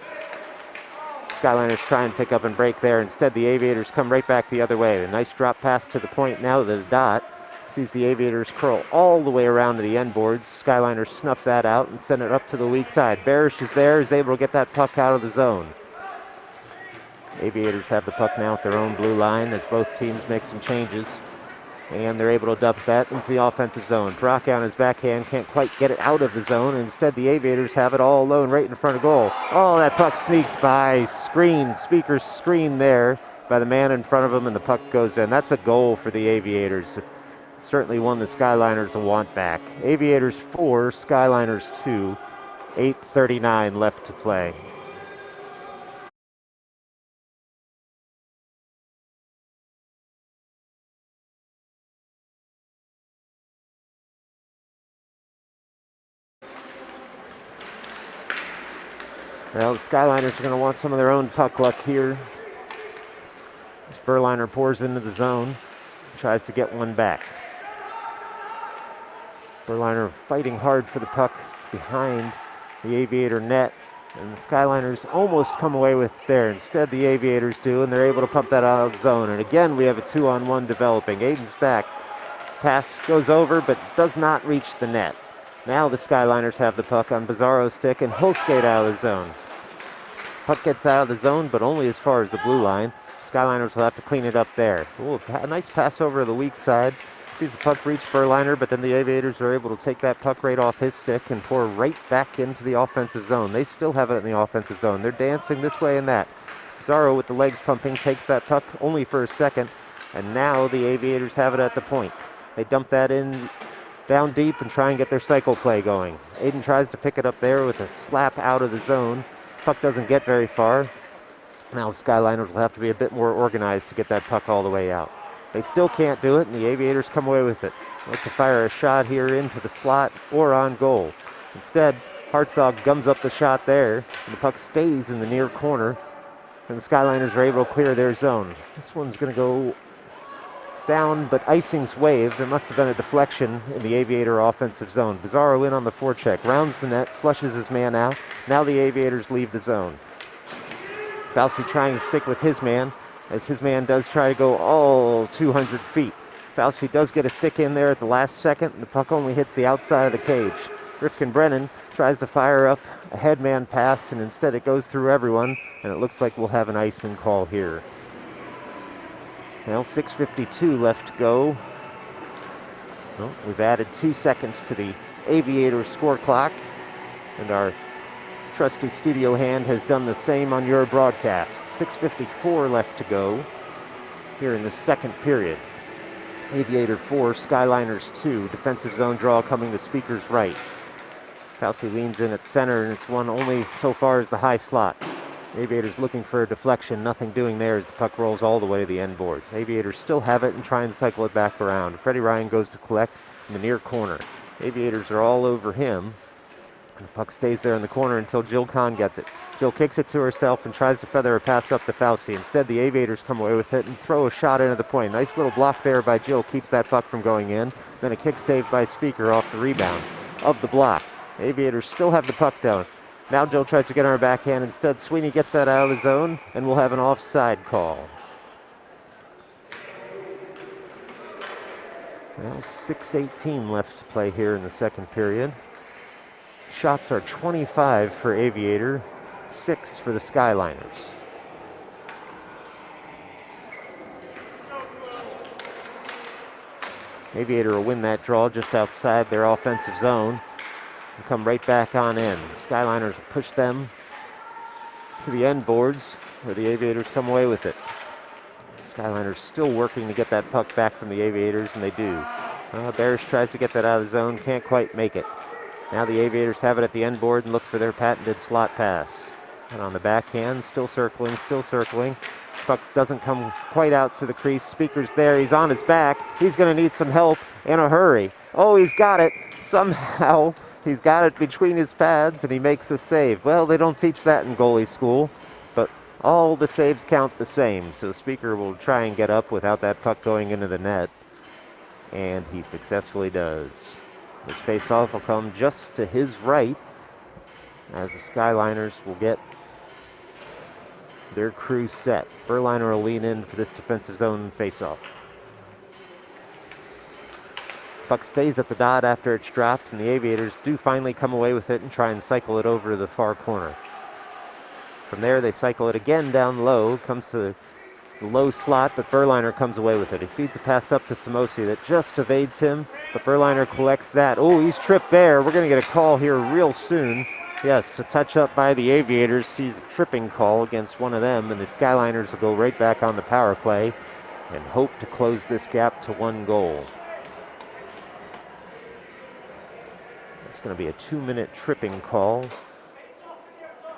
Skyliners try and pick up and break there. Instead, the Aviators come right back the other way. A nice drop pass to the point now to the dot. Sees the Aviators curl all the way around to the end boards. Skyliners snuff that out and send it up to the weak side. Barish is there, is able to get that puck out of the zone. Aviators have the puck now at their own blue line as both teams make some changes. And they're able to dump that into the offensive zone. Parakia on his backhand can't quite get it out of the zone. And instead, the Aviators have it all alone right in front of goal. Oh, that puck sneaks by. Speaker's screen there by the man in front of him, and the puck goes in. That's a goal for the Aviators. Certainly one the Skyliners will want back. Aviators 4, Skyliners 2. 8:39 left to play. Well, the Skyliners are going to want some of their own puck luck here. As Berliner pours into the zone, tries to get one back. Berliner fighting hard for the puck behind the Aviator net, And the Skyliners almost come away with it there. Instead, the Aviators do, and they're able to pump that out of the zone. And again, we have a 2-on-1 developing. Aiden's back. Pass goes over, but does not reach the net. Now the Skyliners have the puck on Bizarro's stick, and he'll skate out of the zone. Puck gets out of the zone, but only as far as the blue line. Skyliners will have to clean it up there. Ooh, a nice pass over to the weak side. Sees the puck reach Berliner, but then the Aviators are able to take that puck right off his stick and pour right back into the offensive zone. They still have it in the offensive zone. They're dancing this way and that. Bizarro with the legs pumping takes that puck only for a second, and now the Aviators have it at the point. They dump that in down deep and try and get their cycle play going. Aiden tries to pick it up there with a slap out of the zone. Puck doesn't get very far. Now the Skyliners will have to be a bit more organized to get that puck all the way out. They still can't do it, and the Aviators come away with it. Like to fire a shot here into the slot or on goal. Instead, Hartzog gums up the shot there, and the puck stays in the near corner, and the Skyliners are able to clear their zone. This one's going to go down, but icing's waved. There must have been a deflection in the Aviator offensive zone. Bizarro in on the forecheck, rounds the net, flushes his man out. Now the Aviators leave the zone. Fauci trying to stick with his man, as his man does try to go all 200 feet. Fauci does get a stick in there at the last second, and the puck only hits the outside of the cage. Rifkin Brennan tries to fire up a headman pass, and instead it goes through everyone, and it looks like we'll have an icing call here. Well, 6:52 left to go. Well, we've added 2 seconds to the Aviator score clock, and our trusty studio hand has done the same on your broadcast. 6:54 left to go here in the second period. Aviator 4, Skyliners 2. Defensive zone draw coming to Speaker's right. Fauci leans in at center, and it's won only so far as the high slot. Aviators looking for a deflection, nothing doing there as the puck rolls all the way to the end boards. Aviators still have it and try and cycle it back around. Freddie Ryan goes to collect in the near corner. Aviators are all over him. And the puck stays there in the corner until Jill Kahn gets it. Jill kicks it to herself and tries to feather a pass up to Fauci. Instead, the Aviators come away with it and throw a shot into the point. Nice little block there by Jill, keeps that puck from going in. Then a kick saved by Speaker off the rebound of the block. Aviators still have the puck down. Now Jill tries to get on her backhand. Instead, Sweeney gets that out of the zone, and we'll have an offside call. Well, 6:18 left to play here in the second period. Shots are 25 for Aviator, 6 for the Skyliners. Aviator will win that draw just outside their offensive zone and come right back on in. Skyliners will push them to the end boards where the Aviators come away with it. Skyliners still working to get that puck back from the Aviators, and they do. Barish tries to get that out of the zone, can't quite make it. Now the Aviators have it at the end board and look for their patented slot pass. And on the backhand, still circling, still circling. Puck doesn't come quite out to the crease. Speaker's there, he's on his back. He's going to need some help in a hurry. Oh, he's got it. Somehow, he's got it between his pads and he makes a save. Well, they don't teach that in goalie school, but all the saves count the same. So Speaker will try and get up without that puck going into the net. And he successfully does. His face-off will come just to his right as the Skyliners will get their crew set. Berliner will lean in for this defensive zone face-off. Puck stays at the dot after it's dropped, and the Aviators do finally come away with it and try and cycle it over to the far corner. From there, they cycle it again down low, comes to the low slot, but Berliner comes away with it. He feeds a pass up to Samosi that just evades him, but Berliner collects that. Oh, he's tripped there. We're going to get a call here real soon. Yes, a touch up by the Aviators sees a tripping call against one of them, and the Skyliners will go right back on the power play and hope to close this gap to 1 goal. It's going to be a 2-minute tripping call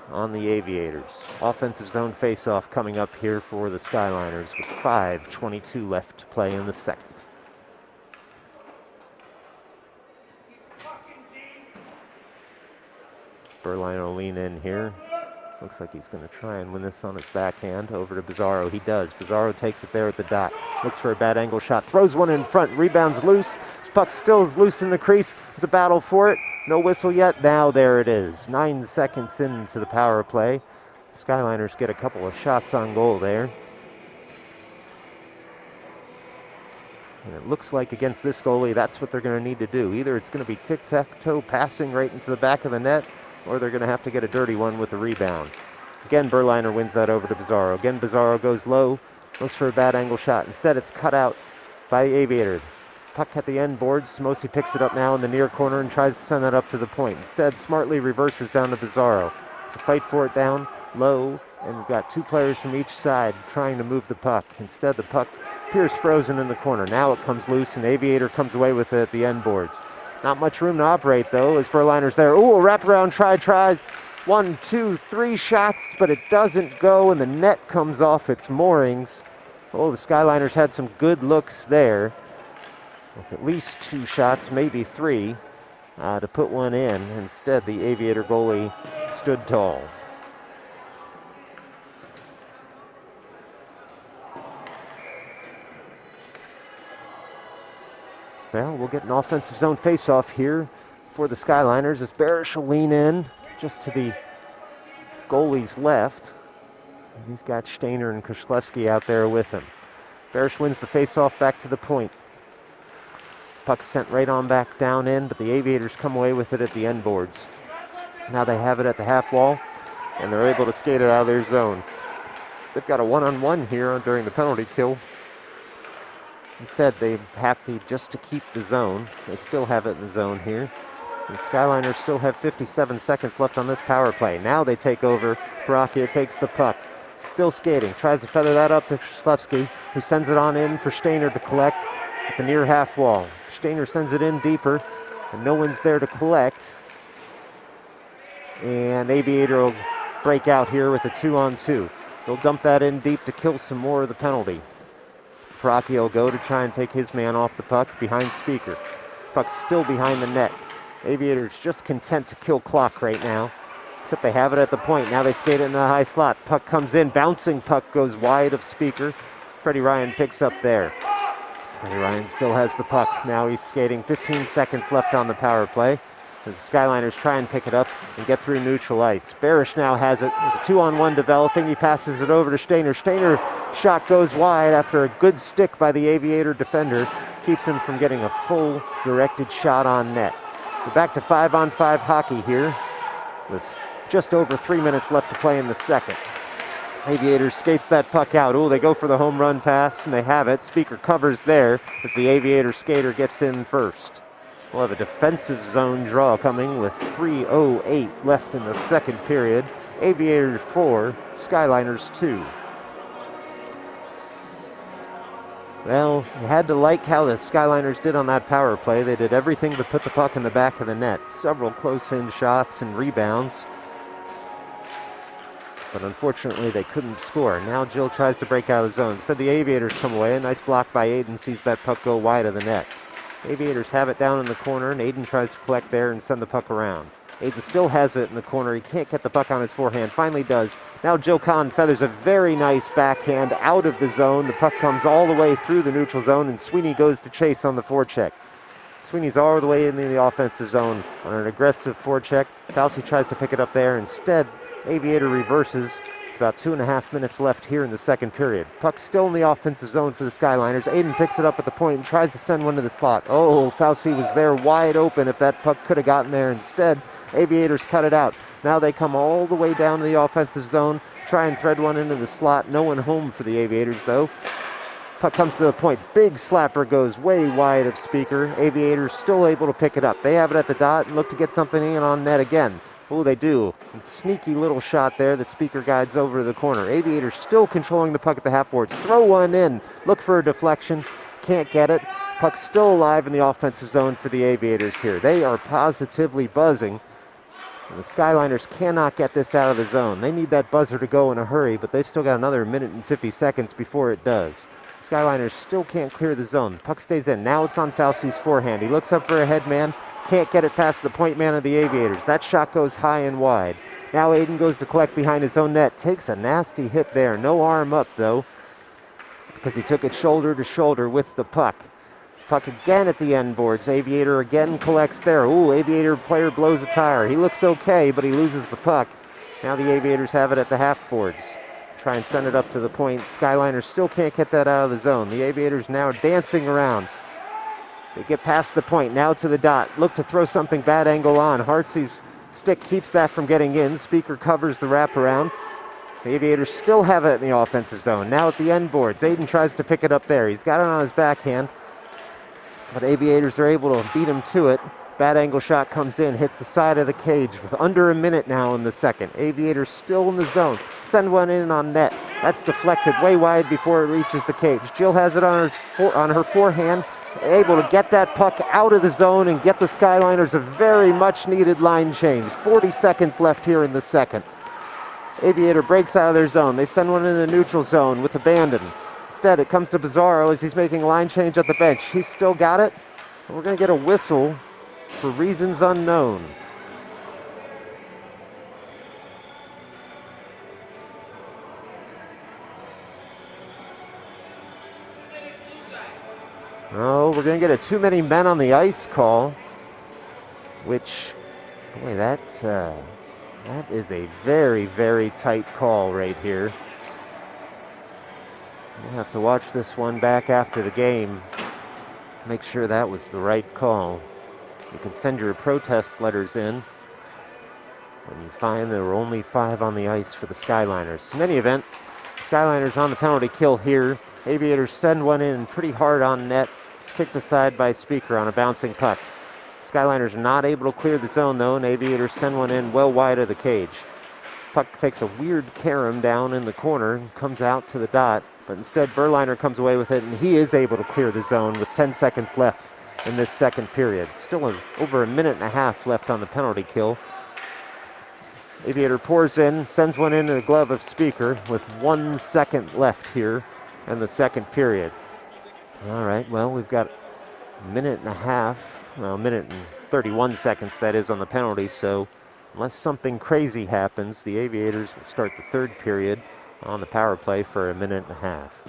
on the Aviators. Offensive zone face-off coming up here for the Skyliners with 5:22 left to play in the second. Berliner will lean in here. Looks like he's going to try and win this on his backhand over to Bizarro. He does. Bizarro takes it there at the dot. Looks for a bad angle shot. Throws one in front. Rebounds loose. His puck still is loose in the crease. There's a battle for it. No whistle yet. Now there it is. 9 seconds into the power play. Skyliners get a couple of shots on goal there. And it looks like against this goalie, that's what they're going to need to do. Either it's going to be tic-tac-toe passing right into the back of the net, or they're going to have to get a dirty one with the rebound. Again, Berliner wins that over to Bizarro. Again, Bizarro goes low, looks for a bad angle shot. Instead, it's cut out by the Aviator. Puck at the end boards. Mosi picks it up now in the near corner and tries to send that up to the point. Instead, smartly reverses down to Bizarro to fight for it down low, and we've got two players from each side trying to move the puck. Instead, the puck appears frozen in the corner. Now it comes loose, and Aviator comes away with it at the end boards. Not much room to operate, though, as Berliner's there. Ooh, a wraparound try. 1, 2, 3 shots, but it doesn't go, and the net comes off its moorings. Oh, the Skyliners had some good looks there, with at least 2 shots, maybe 3, to put one in. Instead, the Aviator goalie stood tall. Well, we'll get an offensive zone face-off here for the Skyliners as Barish will lean in just to the goalie's left. And he's got Stainer and Krzyzewski out there with him. Barish wins the face-off back to the point. Puck sent right on back down in, but the Aviators come away with it at the end boards. Now they have it at the half wall, and they're able to skate it out of their zone. They've got a one-on-one here during the penalty kill. Instead, they're happy just to keep the zone. They still have it in the zone here. The Skyliners still have 57 seconds left on this power play. Now they take over. Barakia takes the puck. Still skating. Tries to feather that up to Krzyzewski, who sends it on in for Stainer to collect at the near half wall. Stainer sends it in deeper, and no one's there to collect. And Aviator will break out here with a 2-on-2. They'll dump that in deep to kill some more of the penalty. Barakia will go to try and take his man off the puck behind Speaker. Puck's still behind the net. Aviator's just content to kill clock right now, except they have it at the point. Now they skate it in the high slot. Puck comes in, bouncing puck goes wide of Speaker. Freddie Ryan picks up there. Freddie Ryan still has the puck. Now he's skating. 15 seconds left on the power play as the Skyliners try and pick it up and get through neutral ice. Barish now has it. There's a 2-on-1 developing. He passes it over to Stainer. Stainer shot goes wide after a good stick by the Aviator defender. Keeps him from getting a full directed shot on net. We're back to 5-on-5 hockey here with just over 3 minutes left to play in the second. Aviator skates that puck out. Oh, they go for the home run pass, and they have it. Speaker covers there as the Aviator skater gets in first. We'll have a defensive zone draw coming with 3:08 left in the second period. Aviators 4, Skyliners 2. Well, you had to like how the Skyliners did on that power play. They did everything to put the puck in the back of the net. Several close-in shots and rebounds. But unfortunately, they couldn't score. Now Jill tries to break out of the zone. Instead, the Aviators come away. A nice block by Aiden sees that puck go wide of the net. Aviators have it down in the corner, and Aiden tries to collect there and send the puck around. Aiden still has it in the corner. He can't get the puck on his forehand. Finally does. Now Joe Kahn feathers a very nice backhand out of the zone. The puck comes all the way through the neutral zone, and Sweeney goes to chase on the forecheck. Sweeney's all the way into the offensive zone on an aggressive forecheck. Falsey tries to pick it up there. Instead, Aviator reverses. About 2.5 minutes left here in the second period. Puck still in the offensive zone for the Skyliners. Aiden picks it up at the point and tries to send one to the slot. Oh, Falsey was there wide open if that puck could have gotten there. Instead, Aviators cut it out. Now they come all the way down to the offensive zone, try and thread one into the slot. No one home for the Aviators, though. Puck comes to the point. Big slapper goes way wide of Speaker. Aviators still able to pick it up. They have it at the dot and look to get something in on net again. Oh, they do. Sneaky little shot there that Speaker guides over to the corner. Aviators still controlling the puck at the half boards. Throw one in. Look for a deflection. Can't get it. Puck still alive in the offensive zone for the Aviators here. They are positively buzzing. And the Skyliners cannot get this out of the zone. They need that buzzer to go in a hurry, but they've still got another minute and 50 seconds before it does. Skyliners still can't clear the zone. Puck stays in. Now it's on Falsey's forehand. He looks up for a head man. Can't get it past the point man of the Aviators. That shot goes high and wide. Now Aiden goes to collect behind his own net. Takes a nasty hit there. No arm up, though, because he took it shoulder to shoulder with the puck. Puck again at the end boards. Aviator again collects there. Ooh, Aviator player blows a tire. He looks okay, but he loses the puck. Now the Aviators have it at the half boards. Try and send it up to the point. Skyliners still can't get that out of the zone. The Aviators now dancing around. They get past the point, now to the dot. Look to throw something bad angle on. Hartsy's stick keeps that from getting in. Speaker covers the wraparound. The Aviators still have it in the offensive zone. Now at the end boards, Aiden tries to pick it up there. He's got it on his backhand, but Aviators are able to beat him to it. Bad angle shot comes in, hits the side of the cage with under a minute now in the second. Aviators still in the zone. Send one in on net. That's deflected way wide before it reaches the cage. Jill has it on her forehand, able to get that puck out of the zone and get the Skyliners a very much needed line change. 40 seconds left here in the second. Aviator breaks out of their zone. They send one in the neutral zone with abandon. Instead, it comes to Bizarro as he's making a line change at the bench. He's still got it. We're going to get a whistle for reasons unknown. Oh, we're going to get a too many men on the ice call, which, boy, that is a very, very tight call right here. We'll have to watch this one back after the game. Make sure that was the right call. You can send your protest letters in when you find there were only 5 on the ice for the Skyliners. In any event, Skyliners on the penalty kill here. Aviators send one in pretty hard on net. It's kicked aside by Speaker on a bouncing puck. Skyliners are not able to clear the zone, though, and Aviators send one in well wide of the cage. Puck takes a weird carom down in the corner and comes out to the dot, but instead Berliner comes away with it, and he is able to clear the zone with 10 seconds left in this second period. Still over a minute and a half left on the penalty kill. Aviator pours in, sends one into the glove of Speaker with 1 second left here in the second period. All right, well, we've got a minute and a half. Well, a minute and 31 seconds, that is, on the penalty, so unless something crazy happens, the Aviators will start the third period on the power play for a minute and a half.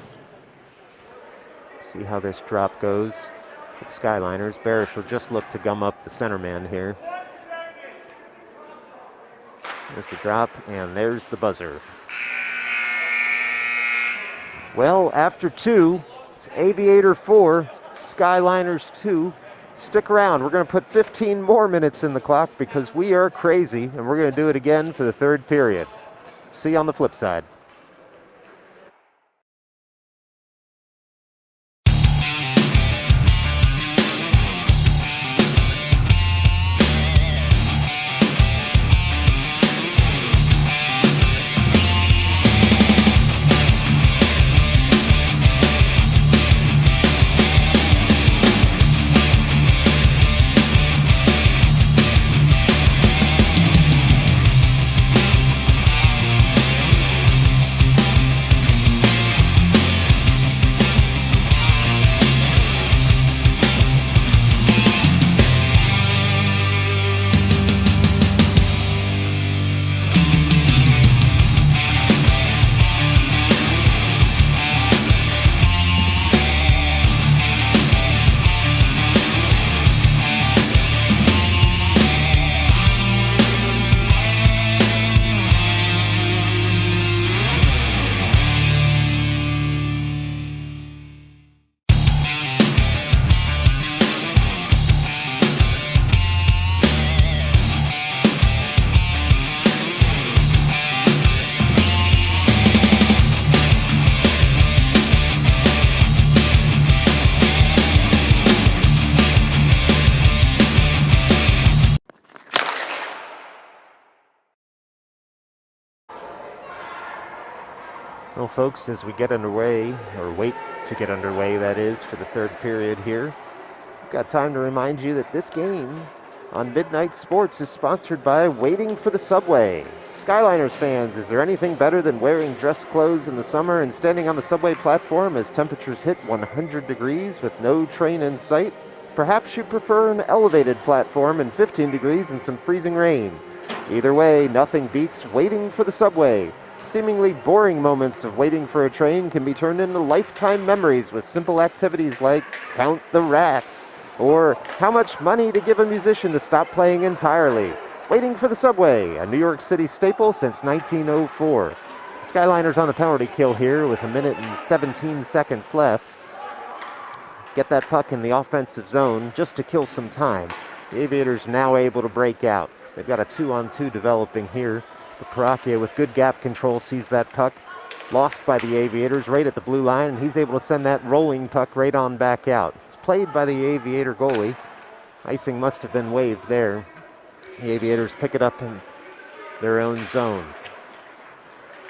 See how this drop goes for the Skyliners. Barish will just look to gum up the center man here. There's the drop, and there's the buzzer. Well, after 2, it's Aviator 4, Skyliners 2. Stick around. We're going to put 15 more minutes in the clock because we are crazy, and we're going to do it again for the third period. See you on the flip side. Well, folks, as we get underway, or wait to get underway, that is, for the third period here, we've got time to remind you that this game on Midnight Sports is sponsored by Waiting for the Subway. Skyliners fans, is there anything better than wearing dress clothes in the summer and standing on the subway platform as temperatures hit 100 degrees with no train in sight? Perhaps you prefer an elevated platform in 15 degrees and some freezing rain. Either way, nothing beats waiting for the subway. Seemingly boring moments of waiting for a train can be turned into lifetime memories with simple activities like count the rats, or how much money to give a musician to stop playing entirely. Waiting for the subway, a New York City staple since 1904. Skyliners on the penalty kill here with 1 minute and 17 seconds left. Get that puck in the offensive zone just to kill some time. The Aviators now able to break out. They've got a 2-on-2 developing here. But Paracchia with good gap control sees that puck. Lost by the Aviators right at the blue line, and he's able to send that rolling puck right on back out. It's played by the Aviator goalie. Icing must have been waved there. The Aviators pick it up in their own zone.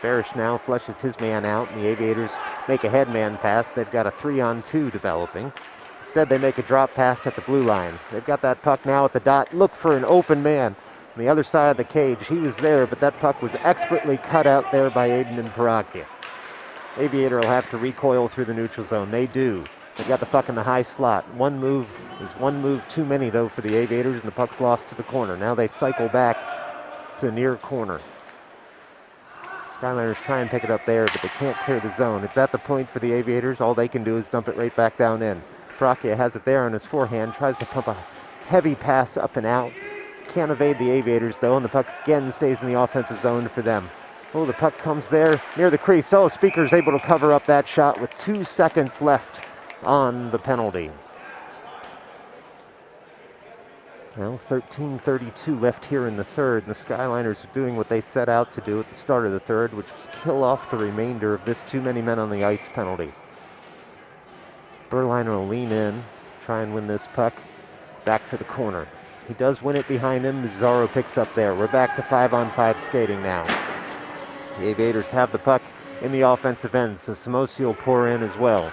Barish now flushes his man out, and the Aviators make a headman pass. They've got a 3-on-2 developing. Instead, they make a drop pass at the blue line. They've got that puck now at the dot. Look for an open man on the other side of the cage. He was there, but that puck was expertly cut out there by Aiden and Paracchia. Aviator will have to recoil through the neutral zone. They do. They've got the puck in the high slot. One move is one move too many, though, for the Aviators, and the puck's lost to the corner. Now they cycle back to the near corner. Skyliners try and pick it up there, but they can't clear the zone. It's at the point for the Aviators. All they can do is dump it right back down in. Paracchia has it there on his forehand, tries to pump a heavy pass up and out. Can't evade the Aviators, though, and the puck again stays in the offensive zone for them. Oh, the puck comes there near the crease. Oh, Speaker's able to cover up that shot with 2 seconds left on the penalty. Well, 13:32 left here in the third, and the Skyliners are doing what they set out to do at the start of the third, which was kill off the remainder of this too many men on the ice penalty. Berliner will lean in, try and win this puck back to the corner. He does win it behind him. Bizarro picks up there. We're back to 5-on-5 skating now. The Aviators have the puck in the offensive end, so Samosi will pour in as well.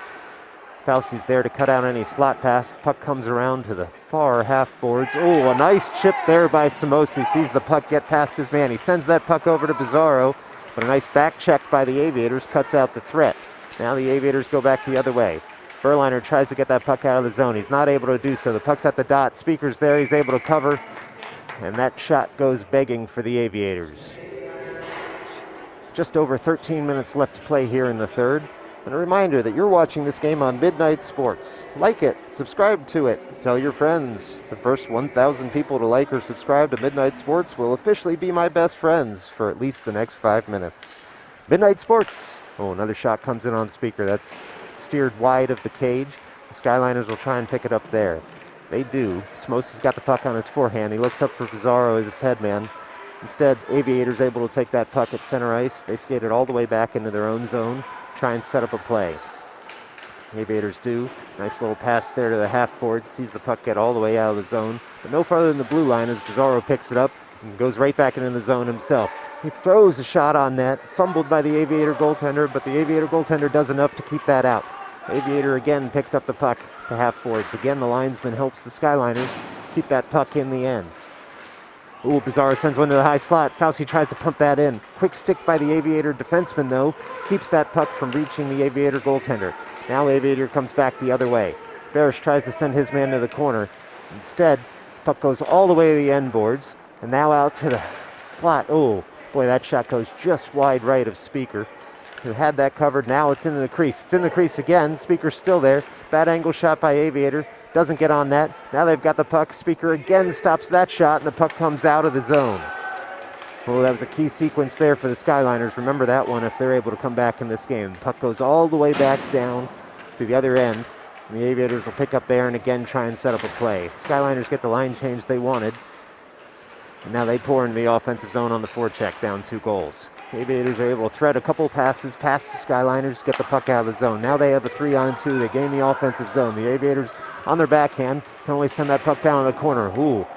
Fauci's there to cut out any slot pass. The puck comes around to the far half boards. Oh, a nice chip there by Samosi. Sees the puck get past his man. He sends that puck over to Bizarro, but a nice back check by the Aviators cuts out the threat. Now the Aviators go back the other way. Berliner tries to get that puck out of the zone. He's not able to do so. The puck's at the dot. Speaker's there. He's able to cover, and that shot goes begging for the Aviators. Just over 13 minutes left to play here in the third. And a reminder that you're watching this game on Midnight Sports. Like it, subscribe to it, tell your friends. The first 1,000 people to like or subscribe to Midnight Sports will officially be my best friends for at least the next 5 minutes. Midnight Sports. Oh, another shot comes in on Speaker. That's steered wide of the cage. The Skyliners will try and pick it up there. They do. Smosi's got the puck on his forehand. He looks up for Bizarro as his headman. Instead, Aviator's able to take that puck at center ice. They skate it all the way back into their own zone, try and set up a play. The Aviators do. Nice little pass there to the half board. Sees the puck get all the way out of the zone, but no farther than the blue line as Bizarro picks it up and goes right back into the zone himself. He throws a shot on net, fumbled by the Aviator goaltender, but the Aviator goaltender does enough to keep that out. Aviator again picks up the puck to half boards. Again, the linesman helps the Skyliners keep that puck in the end. Ooh, Bizarro sends one to the high slot. Fauci tries to pump that in. Quick stick by the Aviator defenseman, though, keeps that puck from reaching the Aviator goaltender. Now Aviator comes back the other way. Barish tries to send his man to the corner. Instead, puck goes all the way to the end boards, and now out to the slot. Oh, boy, that shot goes just wide right of Speaker, who had that covered. Now it's in the crease. It's in the crease again. Speaker's still there. Bad angle shot by Aviator. Doesn't get on net. Now they've got the puck. Speaker again stops that shot, and the puck comes out of the zone. Well, that was a key sequence there for the Skyliners. Remember that one if they're able to come back in this game. The puck goes all the way back down to the other end, and the Aviators will pick up there and again try and set up a play. Skyliners get the line change they wanted, and now they pour into the offensive zone on the forecheck, down 2 goals. The Aviators are able to thread a couple passes past the Skyliners, get the puck out of the zone. Now they have a 3-on-2. They gain the offensive zone. The Aviators on their backhand can only send that puck down in the corner. Ooh,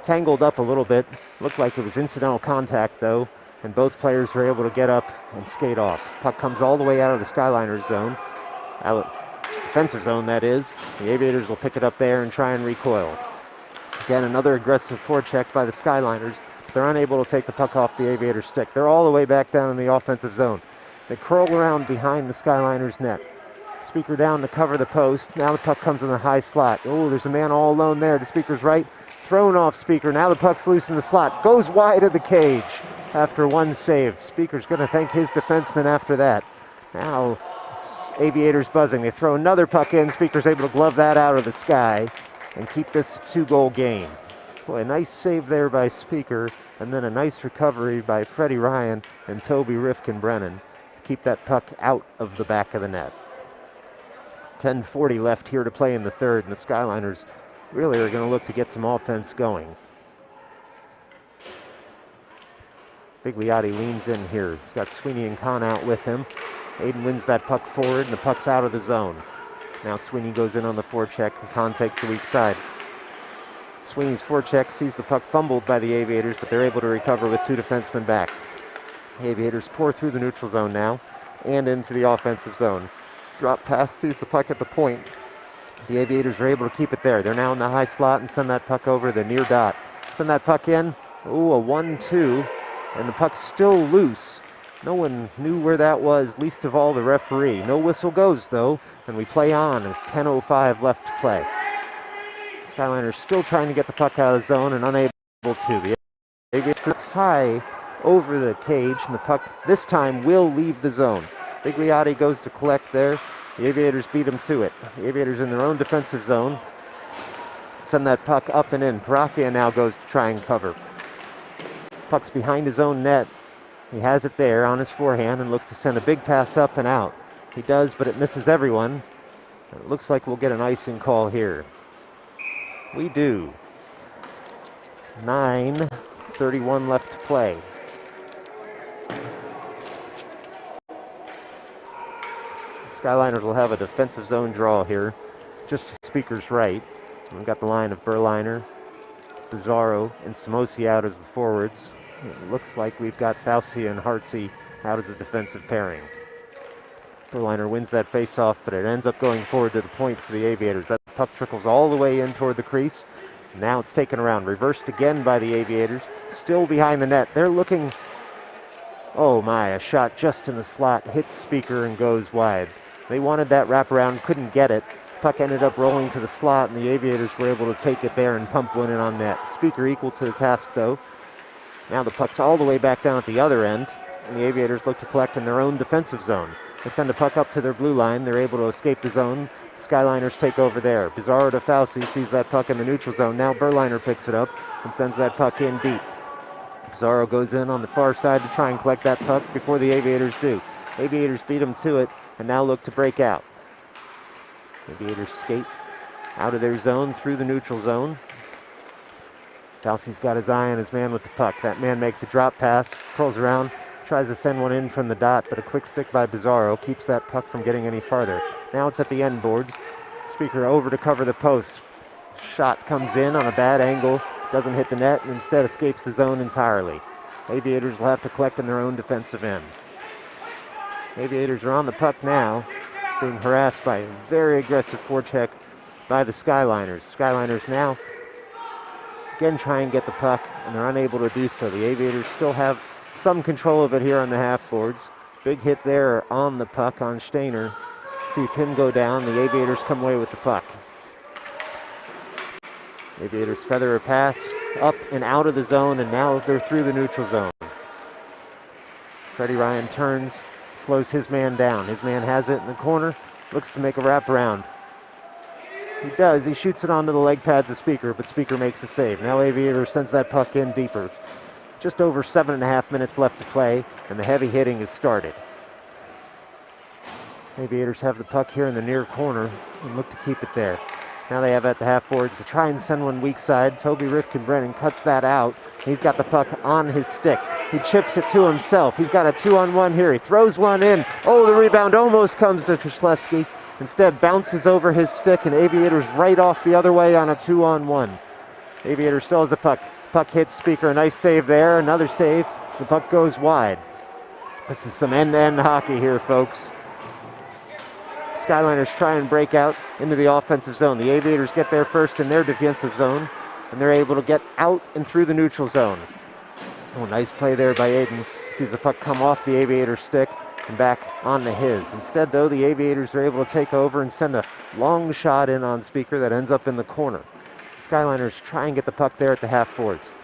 tangled up a little bit. Looked like it was incidental contact, though, and both players were able to get up and skate off. Puck comes all the way out of the Skyliners zone. Defensive zone, that is. The Aviators will pick it up there and try and recoil. Again, another aggressive forecheck by the Skyliners. They're unable to take the puck off the Aviator stick. They're all the way back down in the offensive zone. They curl around behind the Skyliners net. Speaker down to cover the post. Now the puck comes in the high slot. Oh, there's a man all alone there to Speaker's right. Thrown off Speaker. Now the puck's loose in the slot. Goes wide of the cage. after one save. Speaker's going to thank his defenseman after that. Now, Aviator's buzzing. They throw another puck in. Speaker's able to glove that out of the sky and keep this 2-goal game. Boy, a nice save there by Speaker, and then a nice recovery by Freddie Ryan and Toby Rifkin-Brennan to keep that puck out of the back of the net. 10:40 left here to play in the third, and the Skyliners really are going to look to get some offense going. Bigliotti leans in here. He's got Sweeney and Kahn out with him. Aiden wins that puck forward, and the puck's out of the zone. Now Sweeney goes in on the forecheck, and Kahn takes the weak side. Sweeney's forecheck sees the puck fumbled by the Aviators, but they're able to recover with two defensemen back. The Aviators pour through the neutral zone now and into the offensive zone. Drop pass sees the puck at the point. The Aviators are able to keep it there. They're now in the high slot and send that puck over the near dot. Send that puck in. Ooh, a 1-2. And the puck's still loose. No one knew where that was, least of all the referee. No whistle goes, though, and we play on. 10:05 left to play. Skyliners still trying to get the puck out of the zone and unable to. The Aviators high over the cage, and the puck this time will leave the zone. Bigliotti goes to collect there. The Aviators beat him to it. The Aviators in their own defensive zone. Send that puck up and in. Parachia now goes to try and cover. Puck's behind his own net. He has it there on his forehand and looks to send a big pass up and out. He does, but it misses everyone. It looks like we'll get an icing call here. We do. 9:31 left to play. Skyliners will have a defensive zone draw here, just to Speaker's right. We've got the line of Berliner, Bizarro, and Samosi out as the forwards. It looks like we've got Fauci and Hartsey out as a defensive pairing. Berliner wins that face-off, but it ends up going forward to the point for the Aviators. That puck trickles all the way in toward the crease. Now it's taken around, reversed again by the Aviators, still behind the net. They're looking, oh my, a shot just in the slot, hits Speaker and goes wide. They wanted that wraparound, couldn't get it. Puck ended up rolling to the slot, and the Aviators were able to take it there and pump one in on net. Speaker equal to the task, though. Now the puck's all the way back down at the other end, and the Aviators look to collect in their own defensive zone. They send the puck up to their blue line. They're able to escape the zone. Skyliners take over there. Bizarro to Fauci sees that puck in the neutral zone. Now Berliner picks it up and sends that puck in deep. Bizarro goes in on the far side to try and collect that puck before the Aviators do. Aviators beat him to it and now look to break out. Aviators skate out of their zone through the neutral zone. Fauci's got his eye on his man with the puck. That man makes a drop pass, curls around, tries to send one in from the dot, but a quick stick by Bizarro keeps that puck from getting any farther. Now it's at the end boards. Speaker over to cover the post. Shot comes in on a bad angle, doesn't hit the net, and instead escapes the zone entirely. Aviators will have to collect in their own defensive end. Aviators are on the puck now, being harassed by a very aggressive forecheck by the Skyliners. Skyliners now again try and get the puck, and they're unable to do so. The Aviators still have some control of it here on the half boards. Big hit there on the puck on Stainer. Sees him go down. The Aviators come away with the puck. Aviators feather a pass up and out of the zone, and now they're through the neutral zone. Freddie Ryan turns, slows his man down. His man has it in the corner, looks to make a wraparound. He does. He shoots it onto the leg pads of Speaker, but Speaker makes the save. Now Aviator sends that puck in deeper. Just over 7.5 minutes left to play, and the heavy hitting has started. Aviators have the puck here in the near corner and look to keep it there. Now they have at the half boards to try and send one weak side. Toby Rifkin-Brennan cuts that out. He's got the puck on his stick. He chips it to himself. He's got a 2-on-1 here. He throws one in. Oh, the rebound almost comes to Krzyzewski. Instead bounces over his stick, and Aviator's right off the other way on a 2-on-1. Aviator still has the puck. Puck hits Speaker. A nice save there. Another save. The puck goes wide. This is some end-to-end hockey here, folks. Skyliners try and break out into the offensive zone. The Aviators get there first in their defensive zone, and they're able to get out and through the neutral zone. Oh, nice play there by Aiden. Sees the puck come off the Aviator stick and back onto his. Instead, though, the Aviators are able to take over and send a long shot in on Speaker that ends up in the corner. Skyliners try and get the puck there at the half boards.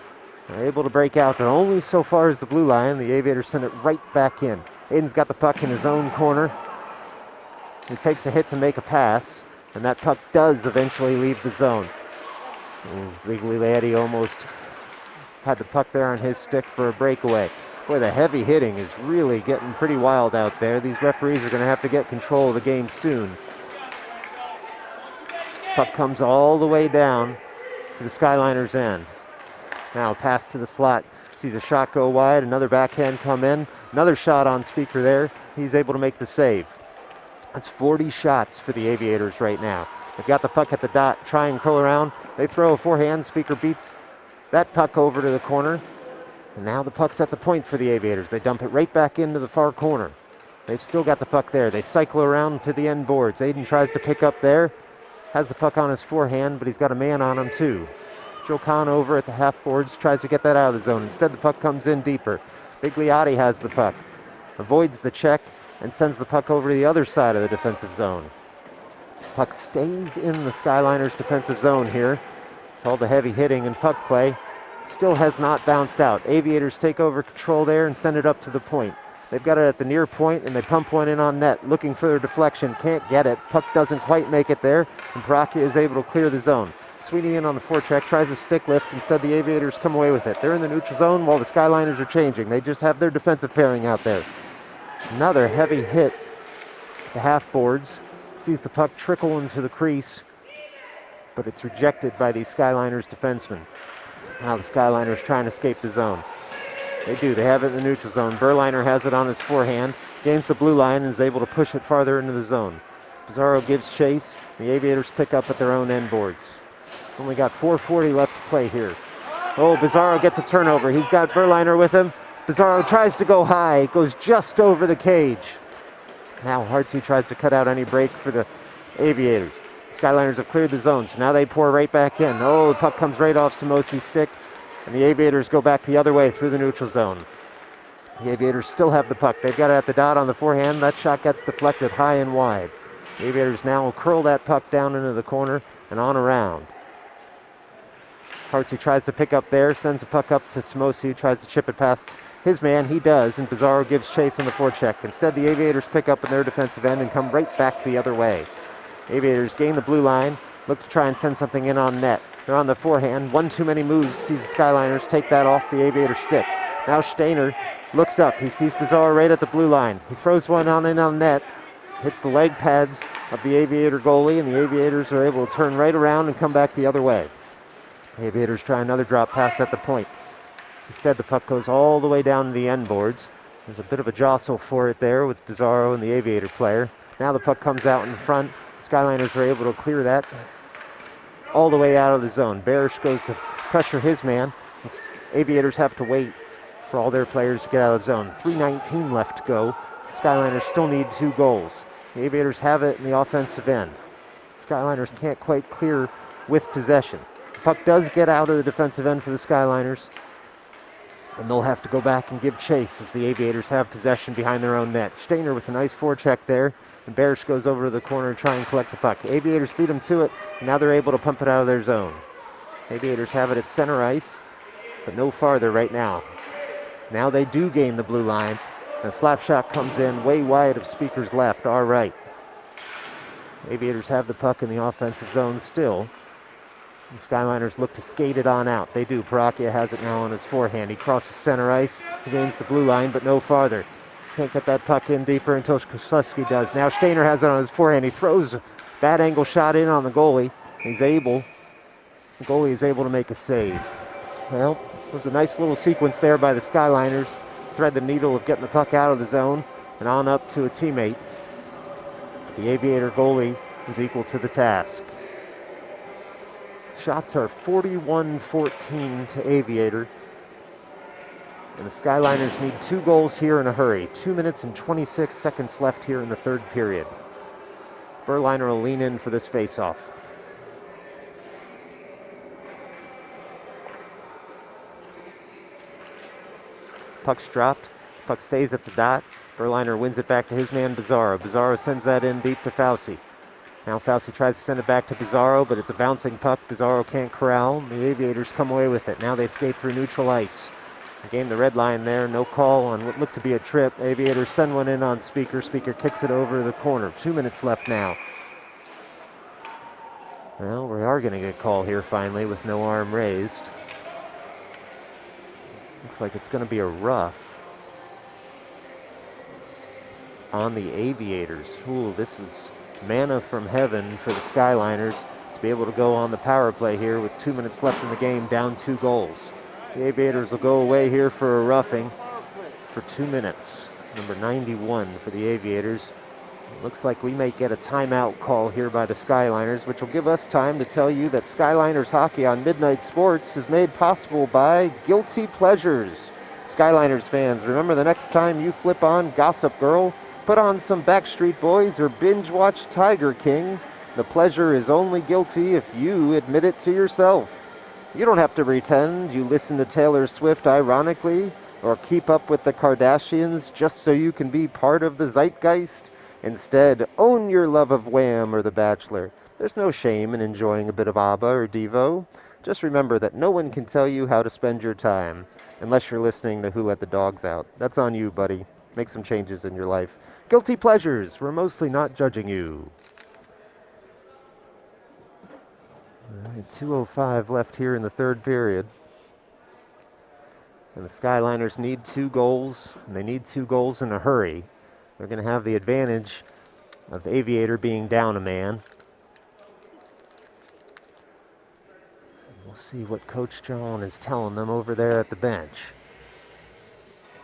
They're able to break out, but only so far as the blue line. The Aviators send it right back in. Aiden's got the puck in his own corner. He takes a hit to make a pass, and that puck does eventually leave the zone. Legally Laddie almost had the puck there on his stick for a breakaway. Boy, the heavy hitting is really getting pretty wild out there. These referees are going to have to get control of the game soon. Puck comes all the way down to the Skyliners' end. Now a pass to the slot. Sees a shot go wide, another backhand come in. Another shot on Speaker there. He's able to make the save. That's 40 shots for the Aviators right now. They've got the puck at the dot, try and curl around. They throw a forehand. Speaker beats that puck over to the corner. And now the puck's at the point for the Aviators. They dump it right back into the far corner. They've still got the puck there. They cycle around to the end boards. Aiden tries to pick up there. Has the puck on his forehand, but he's got a man on him too. Joe Kahn over at the half boards tries to get that out of the zone. Instead, the puck comes in deeper. Bigliotti has the puck. Avoids the check and sends the puck over to the other side of the defensive zone. Puck stays in the Skyliners' defensive zone here. It's all the heavy hitting and puck play. Still has not bounced out. Aviators take over control there and send it up to the point. They've got it at the near point, and they pump one in on net, looking for their deflection. Can't get it. Puck doesn't quite make it there, and Paracchia is able to clear the zone. Sweeney in on the forecheck, tries a stick lift. Instead, the Aviators come away with it. They're in the neutral zone while the Skyliners are changing. They just have their defensive pairing out there. Another heavy hit. The half boards. Sees the puck trickle into the crease, but it's rejected by these Skyliners defensemen. Now the Skyliners try and escape the zone. They do. They have it in the neutral zone. Berliner has it on his forehand, gains the blue line, and is able to push it farther into the zone. Pizarro gives chase. The Aviators pick up at their own end boards. Only got 4:40 left to play here. Oh, Pizarro gets a turnover. He's got Berliner with him. Pizarro tries to go high. Goes just over the cage. Now Hartsey tries to cut out any break for the Aviators. Skyliners have cleared the zone, so now they pour right back in. Oh, the puck comes right off Samosi's stick, and the Aviators go back the other way through the neutral zone. The Aviators still have the puck. They've got it at the dot on the forehand. That shot gets deflected high and wide. The Aviators now will curl that puck down into the corner and on around. Hartsey tries to pick up there, sends the puck up to Samosi, who tries to chip it past his man. He does, and Pizarro gives chase on the forecheck. Instead, the Aviators pick up in their defensive end and come right back the other way. Aviators gain the blue line, look to try and send something in on net. They're on the forehand. One too many moves sees the Skyliners take that off the Aviator stick. Now Steiner looks up. He sees Pizarro right at the blue line. He throws one on in on net, hits the leg pads of the Aviator goalie, and the Aviators are able to turn right around and come back the other way. The Aviators try another drop pass at the point. Instead, the puck goes all the way down to the end boards. There's a bit of a jostle for it there with Pizarro and the Aviator player. Now the puck comes out in front. Skyliners are able to clear that all the way out of the zone. Barish goes to pressure his man. The Aviators have to wait for all their players to get out of the zone. 3:19 left to go. The Skyliners still need 2 goals. The Aviators have it in the offensive end. Skyliners can't quite clear with possession. The puck does get out of the defensive end for the Skyliners, and they'll have to go back and give chase as the Aviators have possession behind their own net. Steiner with a nice forecheck there, and Barish goes over to the corner to try and collect the puck. Aviators beat them to it, and now they're able to pump it out of their zone. Aviators have it at center ice, but no farther right now. Now they do gain the blue line. A slap shot comes in way wide of Speaker's left, our right. Aviators have the puck in the offensive zone still. The Skyliners look to skate it on out. They do. Paracchia has it now on his forehand. He crosses center ice. He gains the blue line, but no farther. Can't get that puck in deeper until Koslewski does. Now Steiner has it on his forehand. He throws a bad angle shot in on the goalie. The goalie is able to make a save. Well, it was a nice little sequence there by the Skyliners. Thread the needle of getting the puck out of the zone and on up to a teammate. The Aviator goalie is equal to the task. Shots are 41-14 to Aviator. And the Skyliners need 2 goals here in a hurry. 2 minutes and 26 seconds left here in the third period. Berliner will lean in for this faceoff. Puck's dropped. Puck stays at the dot. Berliner wins it back to his man, Pizarro. Pizarro sends that in deep to Fauci. Now Fauci tries to send it back to Pizarro, but it's a bouncing puck. Pizarro can't corral. The Aviators come away with it. Now they skate through neutral ice. Gain the red line there. No call on what looked to be a trip. Aviators send one in on Speaker. Speaker kicks it over the corner. 2 minutes left now. Well, we are going to get a call here finally with no arm raised. Looks like it's going to be a rough on the Aviators. Ooh, this is manna from heaven for the Skyliners to be able to go on the power play here with 2 minutes left in the game, down 2 goals. The Aviators will go away here for a roughing for 2 minutes. Number 91 for the Aviators. It looks like we may get a timeout call here by the Skyliners, which will give us time to tell you that Skyliners hockey on Midnight Sports is made possible by Guilty Pleasures. Skyliners fans, remember the next time you flip on Gossip Girl, put on some Backstreet Boys, or binge watch Tiger King. The pleasure is only guilty if you admit it to yourself. You don't have to pretend you listen to Taylor Swift ironically or keep up with the Kardashians just so you can be part of the zeitgeist. Instead, own your love of Wham or The Bachelor. There's no shame in enjoying a bit of ABBA or Devo. Just remember that no one can tell you how to spend your time unless you're listening to Who Let the Dogs Out. That's on you, buddy. Make some changes in your life. Guilty Pleasures. We're mostly not judging you. All right, 2:05 left here in the third period. And the Skyliners need 2 goals, and they need 2 goals in a hurry. They're going to have the advantage of Aviator being down a man. We'll see what Coach John is telling them over there at the bench.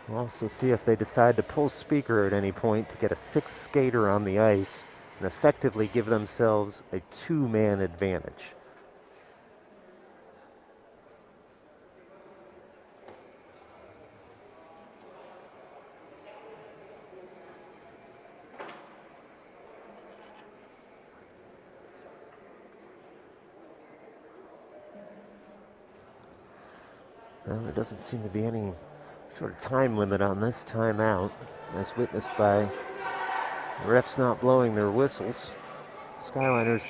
We'll also see if they decide to pull Speaker at any point to get a 6th skater on the ice and effectively give themselves a 2-man advantage. Well, there doesn't seem to be any sort of time limit on this timeout, as witnessed by the refs not blowing their whistles. Skyliners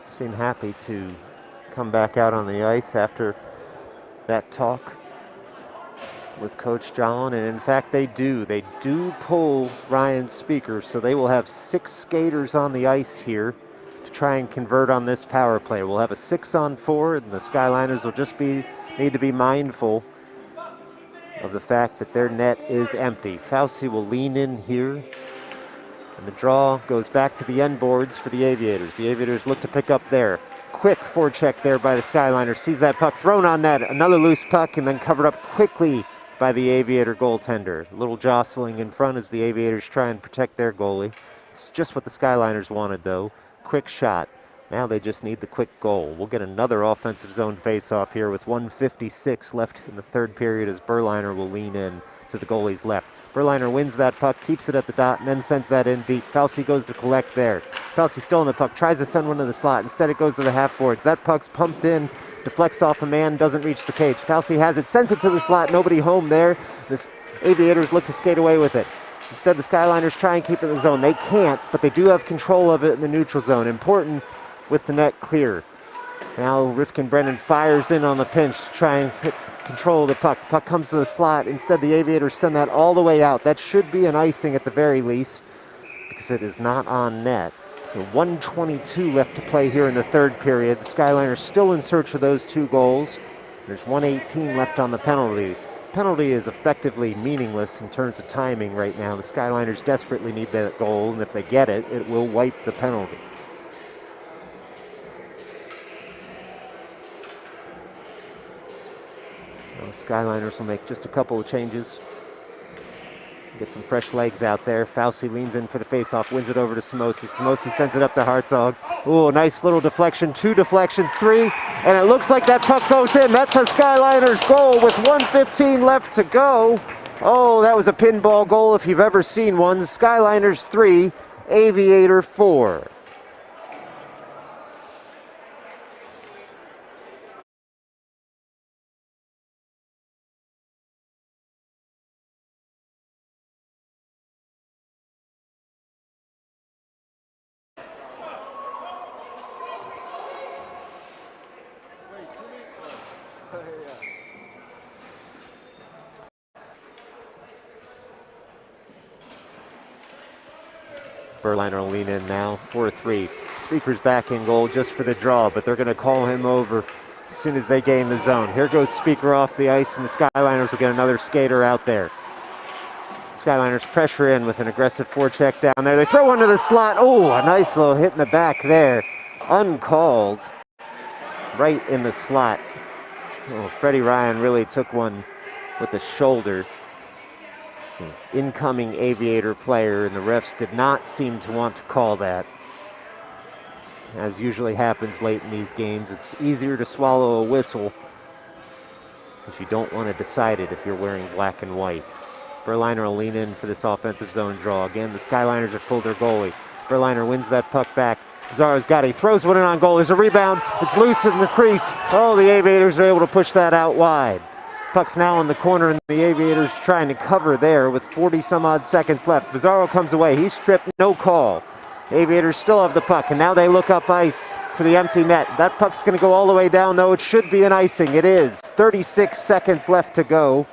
seem happy to come back out on the ice after that talk with Coach John, and in fact they do. They do pull Ryan Speaker, so they will have 6 skaters on the ice here to try and convert on this power play. We'll have a 6-on-4, and the Skyliners will just need to be mindful of the fact that their net is empty. Fauci will lean in here, and the draw goes back to the end boards for the Aviators. The Aviators look to pick up there. Quick forecheck there by the Skyliners. Sees that puck thrown on net. Another loose puck, and then covered up quickly by the Aviator goaltender. A little jostling in front as the Aviators try and protect their goalie. It's just what the Skyliners wanted, though. Quick shot. Now they just need the quick goal. We'll get another offensive zone face-off here with 1:56 left in the third period as Berliner will lean in to the goalie's left. Berliner wins that puck, keeps it at the dot, and then sends that in deep. Fauci goes to collect there. Fauci still in the puck, tries to send one to the slot. Instead it goes to the half boards. That puck's pumped in, deflects off a man, doesn't reach the cage. Fauci has it, sends it to the slot, nobody home there. The Aviators look to skate away with it. Instead the Skyliners try and keep it in the zone. They can't, but they do have control of it in the neutral zone. Important with the net clear. Now Rifkin Brennan fires in on the pinch to try and control the puck. Puck comes to the slot. Instead, the Aviators send that all the way out. That should be an icing at the very least because it is not on net. So 1:22 left to play here in the third period. The Skyliners still in search of those 2 goals. There's 1:18 left on the penalty. Penalty is effectively meaningless in terms of timing right now. The Skyliners desperately need that goal, and if they get it, it will wipe the penalty. Skyliners will make just a couple of changes. Get some fresh legs out there. Fauci leans in for the faceoff, wins it over to Samosi. Samosi sends it up to Hartzog. Ooh, nice little deflection. 2 deflections, 3, and it looks like that puck goes in. That's a Skyliners goal with 1:15 left to go. Oh, that was a pinball goal if you've ever seen one. Skyliners 3, Aviator 4. Berliner will lean in now, 4-3. Speaker's back in goal just for the draw, but they're going to call him over as soon as they gain the zone. Here goes Speaker off the ice, and the Skyliners will get another skater out there. Skyliners pressure in with an aggressive forecheck down there. They throw one to the slot. Oh, a nice little hit in the back there. Uncalled. Right in the slot. Oh, Freddie Ryan really took one with the shoulder. The incoming Aviator player, and the refs did not seem to want to call that. As usually happens late in these games, it's easier to swallow a whistle if you don't want to decide it if you're wearing black and white. Berliner will lean in for this offensive zone draw. Again, the Skyliners have pulled their goalie. Berliner wins that puck back. Pizarro's got it. He throws one in on goal. There's a rebound. It's loose in the crease. Oh, the Aviators are able to push that out wide. Puck's now in the corner, and the Aviators trying to cover there with 40-some-odd seconds left. Pizarro comes away. He's stripped. No call. The Aviators still have the puck, and now they look up ice for the empty net. That puck's going to go all the way down, though. It should be an icing. It is. 36 seconds left to go.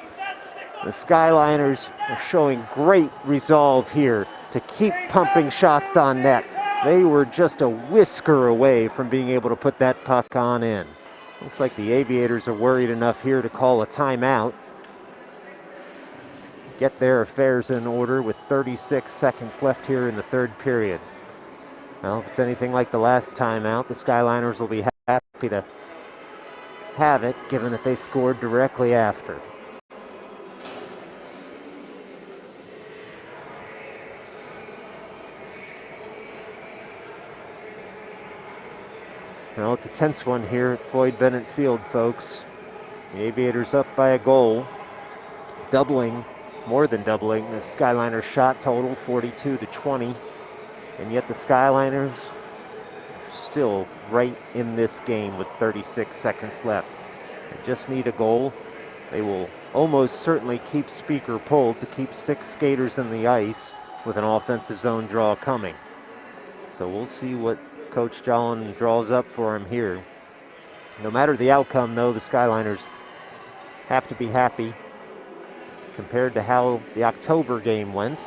The Skyliners are showing great resolve here to keep pumping shots on net. They were just a whisker away from being able to put that puck on in. Looks like the Aviators are worried enough here to call a timeout. Get their affairs in order with 36 seconds left here in the third period. Well, if it's anything like the last timeout, the Skyliners will be happy to have it, given that they scored directly after. Well, it's a tense one here at Floyd Bennett Field, folks. The Aviators up by a goal, doubling, more than doubling, the Skyliners shot total, 42-20. And yet the Skyliners are still right in this game with 36 seconds left. They just need a goal. They will almost certainly keep Speaker pulled to keep 6 skaters in the ice with an offensive zone draw coming. So we'll see what Coach Jolin draws up for him here. No matter the outcome, though, the Skyliners have to be happy compared to how the October game went.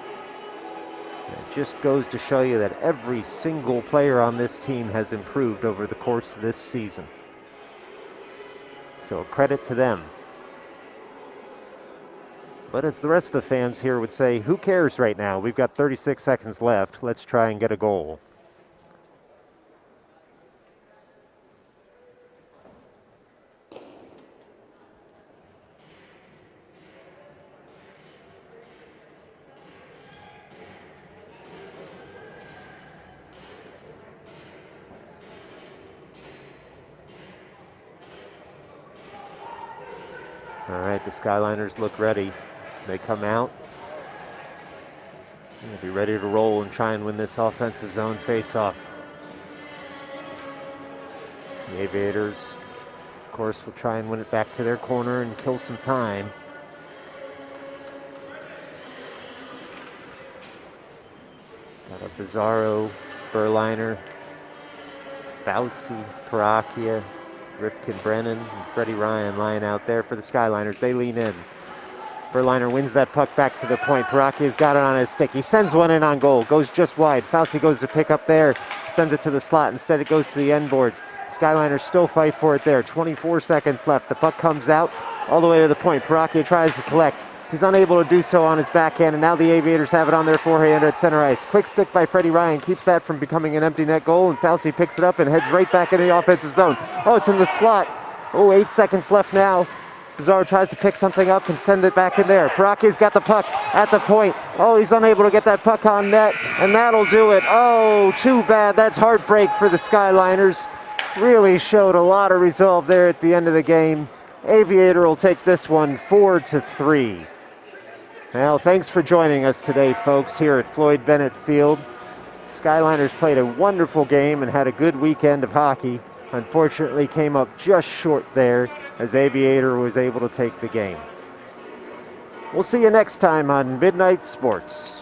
It just goes to show you that every single player on this team has improved over the course of this season. So a credit to them. But as the rest of the fans here would say, who cares right now? We've got 36 seconds left. Let's try and get a goal. All right, the Skyliners look ready. They come out. They'll be ready to roll and try and win this offensive zone face-off. The Aviators, of course, will try and win it back to their corner and kill some time. Got a Pizarro, Berliner, Fauci, Paracchia, Rifkin Brennan, and Freddie Ryan lying out there for the Skyliners. They lean in. Berliner wins that puck back to the point. Paracchia's got it on his stick. He sends one in on goal. Goes just wide. Fauci goes to pick up there. Sends it to the slot. Instead, it goes to the end boards. Skyliners still fight for it there. 24 seconds left. The puck comes out all the way to the point. Paracchia tries to collect. He's unable to do so on his backhand, and now the Aviators have it on their forehand at center ice. Quick stick by Freddie Ryan keeps that from becoming an empty net goal, and Fauci picks it up and heads right back into the offensive zone. Oh, it's in the slot. Oh, 8 seconds left now. Pizarro tries to pick something up and send it back in there. Paracchia's got the puck at the point. Oh, he's unable to get that puck on net, and that'll do it. Oh, too bad. That's heartbreak for the Skyliners. Really showed a lot of resolve there at the end of the game. Aviator will take this one 4-3. Well, thanks for joining us today, folks, here at Floyd Bennett Field. Skyliners played a wonderful game and had a good weekend of hockey. Unfortunately, came up just short there as Aviator was able to take the game. We'll see you next time on Midnight Sports.